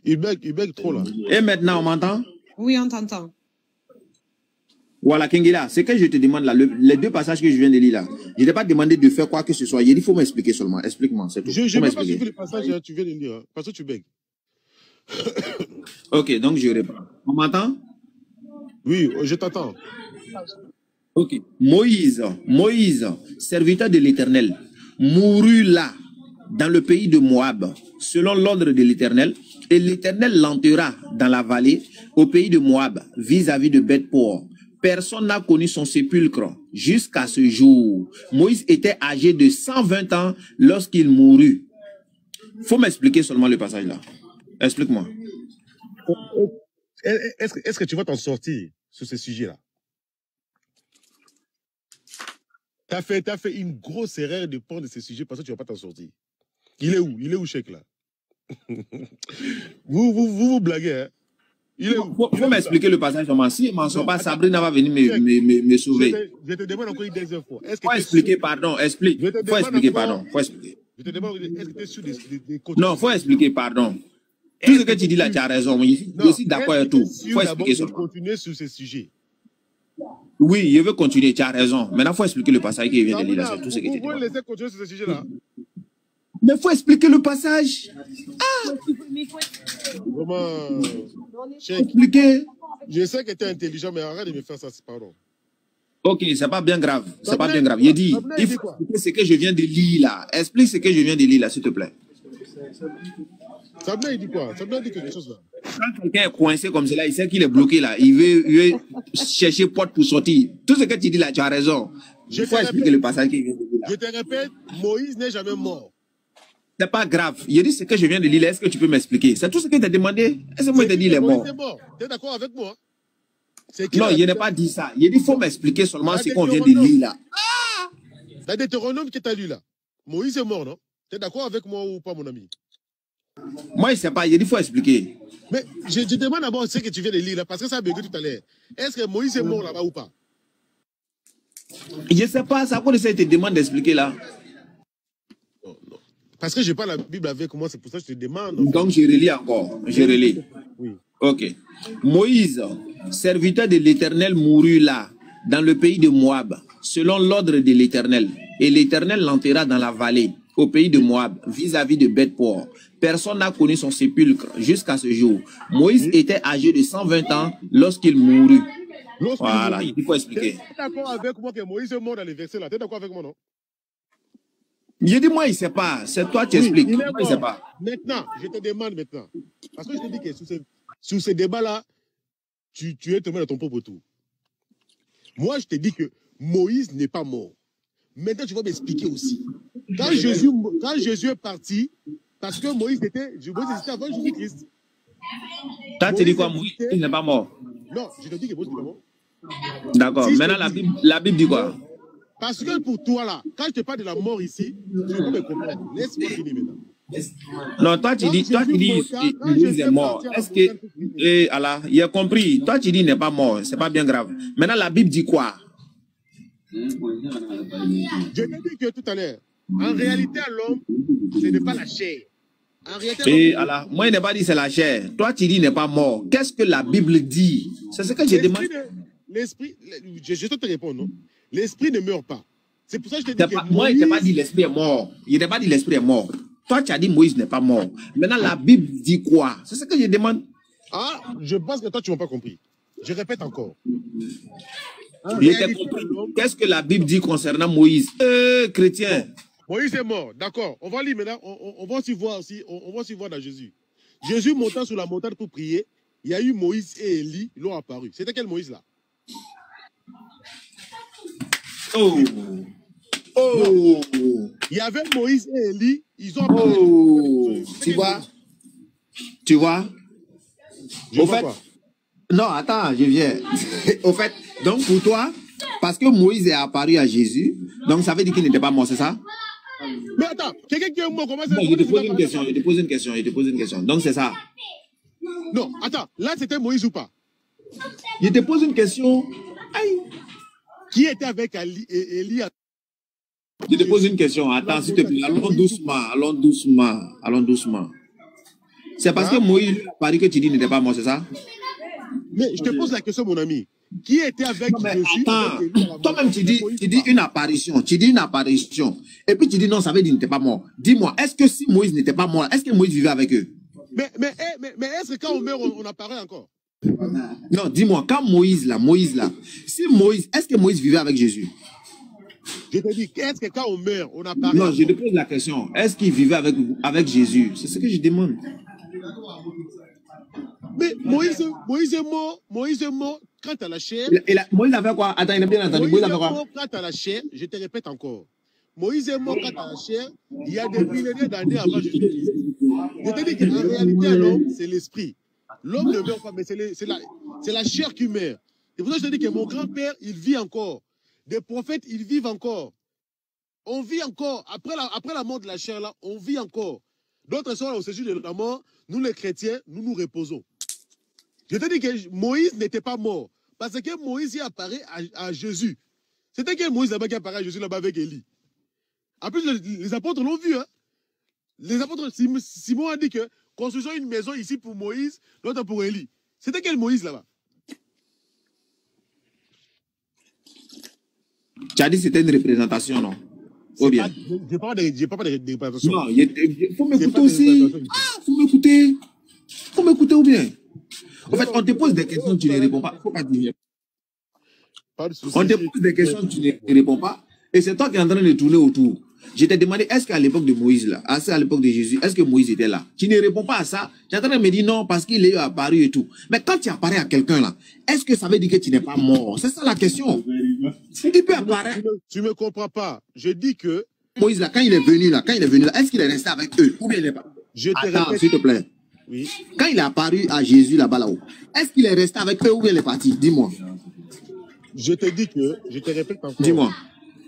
Il bug trop là. Et maintenant, on m'entend? Oui, on t'entend. Voilà, Kingila, c'est que je te demande là, les deux passages que je viens de lire là, je ne t'ai pas demandé de faire quoi que ce soit. Il faut m'expliquer seulement. Explique-moi, c'est tout. Je n'ai pas suivi les passages que tu viens de lire, hein, parce que tu bugs. Ok, donc je réponds. On m'entend? Oui, je t'entends. Ok. Moïse, serviteur de l'Éternel, mourut là, dans le pays de Moab, selon l'ordre de l'Éternel, et l'Éternel l'enterra dans la vallée, au pays de Moab, vis-à-vis de Beth-Peor. Personne n'a connu son sépulcre jusqu'à ce jour. Moïse était âgé de 120 ans lorsqu'il mourut. Faut m'expliquer seulement le passage là. Explique-moi. Est-ce que tu vas t'en sortir sur ce sujet-là? T'as fait une grosse erreur de prendre ce sujet parce que tu ne vas pas t'en sortir. Il est où? Il est où, Cheikh, là? vous blaguez, hein? Il est où? Faut m'expliquer le passage seulement. Si je ne m'en sors pas, Sabrina va venir me sauver. Je te demande encore une deuxième fois. Faut expliquer, pardon, explique. Faut expliquer, pardon, faut expliquer. Je te demande, est-ce que tu es sûr des côtés? Non, faut expliquer, pardon. Tout ce que tu dis là, tu as raison. Je suis d'accord avec tout. Faut expliquer seulement. Continuer sur ce sujet. Oui, je veux continuer, tu as raison. Maintenant, il faut expliquer le passage qui vient de lire là, c'est tout ce que tu dis. Vous pouvez laisser continuer sur ce sujet-là? Mais il faut expliquer le passage. Ah! Vraiment. Expliquer. Je sais que tu es intelligent, mais arrête de me faire ça, pardon. Ok, c'est pas bien grave. C'est pas bien grave. Il dit, il faut expliquer ce que je viens de lire là. Explique ce que je viens de lire là, s'il te plaît. Sabna, il dit quoi? Sabna dit quelque chose là. Quand quelqu'un est coincé comme cela, il sait qu'il est bloqué là. Il veut chercher porte pour sortir. Tout ce que tu dis là, tu as raison. Il faut expliquer le passage qui vient de lire là. Je te répète, Moïse n'est jamais mort. C'est pas grave. Il dit ce que je viens de lire là. Est-ce que tu peux m'expliquer? C'est tout ce qu'il t'a demandé. Est-ce que moi, il t'a dit il est mort? Tu es d'accord avec moi? Non, il n'a pas dit ça. Il dit il faut m'expliquer seulement ce qu'on vient de lire là. Dans Deutéronome que tu as lu là, Moïse est mort, non? Tu es d'accord avec moi ou pas, mon ami? Moi, il ne sait pas. Il dit il faut expliquer. Mais je te demande d'abord ce que tu viens de lire là, parce que ça a bugué tout à l'heure. Est-ce que Moïse est mort là-bas ou pas? Je ne sais pas. Ça, quoi ça te demande d'expliquer là? Non. Parce que je n'ai pas la Bible avec moi, c'est pour ça que je te demande. Donc, je relis encore. Je relis. Oui. Ok. Moïse, serviteur de l'Éternel, mourut là, dans le pays de Moab, selon l'ordre de l'Éternel. Et l'Éternel l'enterra dans la vallée, au pays de Moab, vis-à-vis de Beth-Peor. Personne n'a connu son sépulcre jusqu'à ce jour. Moïse était âgé de 120 ans lorsqu'il mourut. Voilà, il faut expliquer. Tu es d'accord avec moi que Moïse est mort dans les versets là? Tu es d'accord avec moi, non? J'ai dit, moi, il ne sait pas. C'est toi qui expliques. Moi, il ne sait pas. Maintenant, je te demande maintenant. Parce que je te dis que sur ce débat-là, tu es tombé dans ton propre tour. Moi, je te dis que Moïse n'est pas mort. Maintenant, tu vas m'expliquer aussi. Quand Jésus est parti, parce que Moïse était avant Jésus-Christ. Toi, tu dis quoi? Moïse n'est pas mort. Non, je te dis que Moïse n'est pas mort. D'accord. Maintenant, la Bible dit quoi? Parce que pour toi, là, quand je te parle de la mort ici, tu peux me comprendre. Laisse-moi finir maintenant. Non, toi, tu dis Moïse est mort. Est-ce que... Allah, il a compris. Toi, tu dis il n'est pas mort. C'est pas bien grave. Maintenant, la Bible dit quoi? Je t'ai dit que tout à l'heure, En réalité, à l'homme, ce n'est pas la chair. En réalité, et alors, moi, il n'est pas dit c'est la chair. Toi, tu dis il n'est pas mort. Qu'est-ce que la Bible dit? C'est ce que je demande. L'esprit, je te réponds, non? L'esprit ne meurt pas. C'est pour ça que je te dis que moi, il t'a pas dit l'esprit est mort. Il t'a pas dit l'esprit est mort. Toi, tu as dit Moïse n'est pas mort. Maintenant, la Bible dit quoi? C'est ce que je demande. Ah, je pense que toi, tu ne m'as pas compris. Je répète encore. Qu'est-ce que la Bible dit concernant Moïse? Chrétien. Moïse est mort, d'accord. On va lire maintenant. On va aussi voir dans Jésus. Jésus montant sur la montagne pour prier. Il y a eu Moïse et Élie, ils l'ont apparu. C'était quel Moïse là? Oh. Il y avait Moïse et Élie, ils ont apparu. Tu vois? Au fait, non, attends, je viens. Au fait, donc pour toi, parce que Moïse est apparu à Jésus, donc ça veut dire qu'il n'était pas mort, c'est ça? Mais attends, quelqu'un qui est mort, comment ça? Non, je te pose une question. Donc c'est ça. Non, attends, là c'était Moïse ou pas? Je te pose une question. Aïe. Qui était avec Élie? Je te pose une question. Attends, s'il te plaît. Allons doucement. C'est parce que Moïse a apparu que tu dis qu'il n'était pas mort, c'est ça? Mais je te pose la question, mon ami. Qui était avec Jésus? Attends, toi-même tu dis une apparition. Tu dis une apparition. Et puis tu dis non, ça veut dire qu'il n'était pas mort. Dis-moi, est-ce que si Moïse n'était pas mort, est-ce que Moïse vivait avec eux? Mais est-ce que quand on meurt, on apparaît encore? Non, dis-moi, quand Moïse là, est-ce que Moïse vivait avec Jésus? Je te dis, est-ce que quand on meurt, on apparaît? Non, je te pose la question. Est-ce qu'il vivait avec Jésus? C'est ce que je demande. Mais Moïse est mort quant à la chair. Moïse avait quoi? Attends, il a bien entendu. Moïse est mort quant à la chair. Je te répète encore. Moïse est mort quant à la chair. Il y a des millénaires d'années avant Jésus-Christ. Je te dis qu'en réalité, l'homme, c'est l'esprit. L'homme ne meurt pas, mais c'est la chair qui meurt. C'est pour ça que je te dis que mon grand-père, il vit encore. Des prophètes, ils vivent encore. On vit encore. Après la mort de la chair, là, on vit encore. D'autres sont au séjour de la mort. Nous, les chrétiens, nous reposons. Je te dis que Moïse n'était pas mort. Parce que Moïse y apparaît à Jésus. C'était quel Moïse là-bas qui apparaît à Jésus là-bas avec Élie? En plus, les apôtres l'ont vu. Hein? Les apôtres, Simon a dit que construisons une maison ici pour Moïse, l'autre pour Élie. C'était quel Moïse là-bas? Tu as dit que c'était une représentation, non? Ou bien? Je parle de représentation. Non, il faut m'écouter aussi. Ah, faut m'écouter ou bien? En fait, on te pose des questions, tu ne réponds pas. Faut pas dire. On te pose des questions, tu ne réponds pas. Et c'est toi qui es en train de tourner autour. Je t'ai demandé, est-ce qu'à l'époque de Moïse, là, à l'époque de Jésus, est-ce que Moïse était là? Tu ne réponds pas à ça. Tu es en train de me dire non, parce qu'il est apparu et tout. Mais quand tu apparais à quelqu'un, là, est-ce que ça veut dire que tu n'es pas mort? C'est ça la question. Si tu peux apparaître. Tu ne me comprends pas. Je dis que. Moïse, là, quand il est venu, là, est-ce qu'il est resté avec eux? Ou bien il est pas? Attends, s'il te plaît. Oui. Quand il est apparu à Jésus là-bas là-haut, est-ce qu'il est resté avec eux ou bien il est parti? Dis-moi. Je te dis que, je te répète encore. Dis-moi.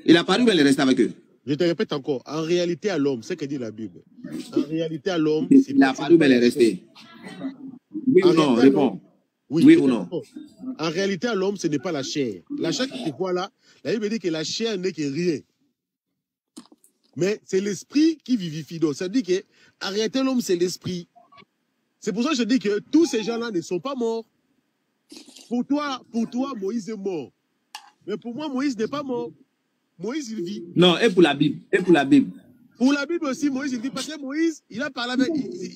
Il est apparu ou bien il est resté avec eux? Je te répète encore. En réalité à l'homme, c'est ce que dit la Bible. En réalité à l'homme, il est apparu ou bien il est resté? Oui ou non? Réponds. Oui ou non? En réalité à l'homme, ce n'est pas la chair. La chair que tu vois là, la Bible dit que la chair n'est que rien. Mais c'est l'esprit qui vivifie. Donc ça dit que en réalité l'homme, c'est l'esprit. C'est pour ça que je dis que tous ces gens-là ne sont pas morts. Pour toi, Moïse est mort. Mais pour moi, Moïse n'est pas mort. Moïse, il vit. Non, et pour la Bible. Pour la Bible aussi, Moïse, il vit. Parce que Moïse, il a parlé avec,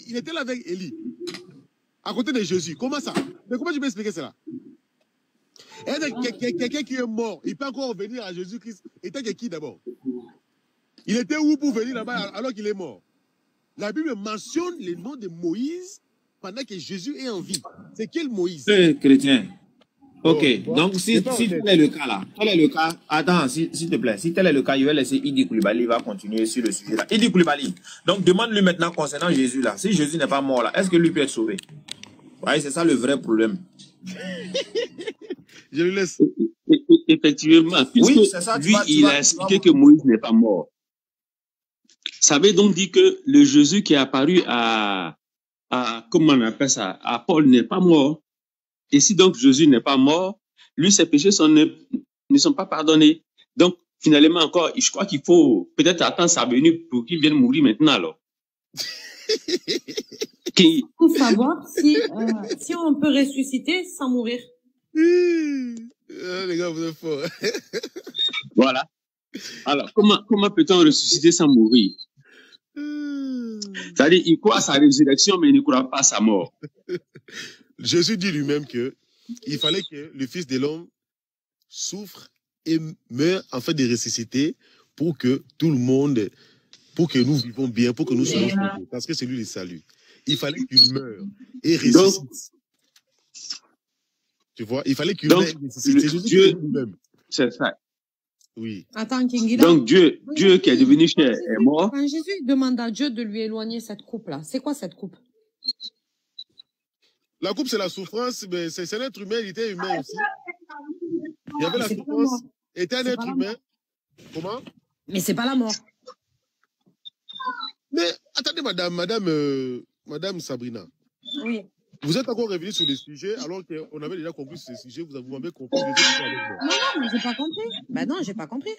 il était là avec Élie. À côté de Jésus. Comment ça? Mais comment tu peux expliquer cela? Quelqu'un qui est mort, il peut encore venir à Jésus-Christ. Il était qui d'abord? Il était où pour venir là-bas alors qu'il est mort? La Bible mentionne le nom de Moïse pendant que Jésus est en vie. C'est quel Moïse? Chrétien. Ok, donc si tel est le cas là, attends, s'il te plaît, si tel est le cas, je vais laisser Idi Koulibaly, il va continuer sur le sujet là. Idi Koulibaly, donc demande-lui maintenant concernant Jésus là, si Jésus n'est pas mort là, est-ce que lui peut être sauvé? Ouais, c'est ça le vrai problème. Je le laisse. Effectivement, puisque oui, ça, lui, il a expliqué que Moïse n'est pas mort. Ça veut donc dire que le Jésus qui est apparu à comment on appelle ça, à Paul n'est pas mort. Et si donc Jésus n'est pas mort, lui, ses péchés ne sont pas pardonnés. Donc, finalement encore, je crois qu'il faut peut-être attendre sa venue pour qu'il vienne mourir maintenant, alors. Pour savoir si on peut ressusciter sans mourir. Les gars, vous êtes forts. Voilà. Alors, comment peut-on ressusciter sans mourir? C'est-à-dire, il croit à sa résurrection, mais il ne croit pas à sa mort. Jésus dit lui-même que il fallait que le Fils de l'homme souffre et meure en fait de ressusciter pour que tout le monde, pour que nous vivons bien, pour que nous soyons sauvés. Parce que c'est lui le salut. Il fallait qu'il meure et ressuscite. Tu vois, il fallait qu'il meure et ressuscite. C'est Dieu lui-même. C'est ça. Oui. Attends, Kingila. Donc Dieu qui est devenu chair est mort. Quand Jésus demande à Dieu de lui éloigner cette coupe-là, c'est quoi cette coupe? La coupe, c'est la souffrance, mais c'est l'être humain, il était humain aussi. Il y avait la souffrance, il était un être humain. Comment? Mais c'est pas la mort. Mais attendez, madame Sabrina. Oui. Vous êtes encore revenu sur le sujet alors qu'on avait déjà compris ce sujet, vous m'avez compris. Non, mais j'ai pas compris. Ben non, j'ai pas compris.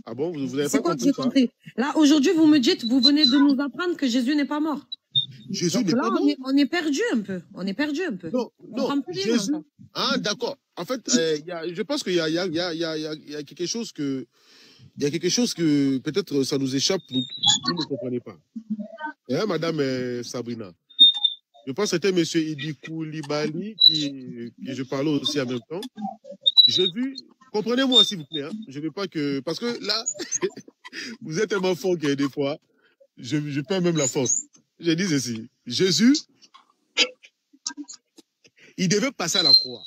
Ah bon, vous avez c'est pas quoi compris, que j'ai compris? Là, aujourd'hui, vous me dites, vous venez de nous apprendre que Jésus n'est pas mort. Jésus n'est pas mort. On est perdu un peu. On est perdu un peu. Non, Jésus. Ah, d'accord. En fait, je pense qu'il y a quelque chose que, peut-être ça nous échappe, vous ne comprenez pas. Hein, madame Sabrina. Je pense que c'était M. Idi Koulibaly qui je parlais aussi en même temps. Jésus, comprenez-moi s'il vous plaît, hein, je ne veux pas que... Parce que là, vous êtes tellement fort que des fois, je perds même la force. Je dis ceci, Jésus, il devait passer à la croix.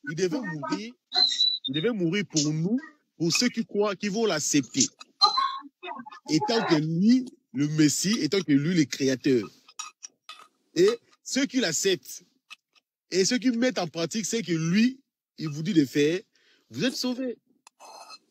Il devait mourir pour nous, pour ceux qui croient, qui vont l'accepter. Étant que lui, le Messie, étant que lui, le Créateur. Et ceux qui l'acceptent et ceux qui mettent en pratique ce que lui, il vous dit de faire, vous êtes sauvés.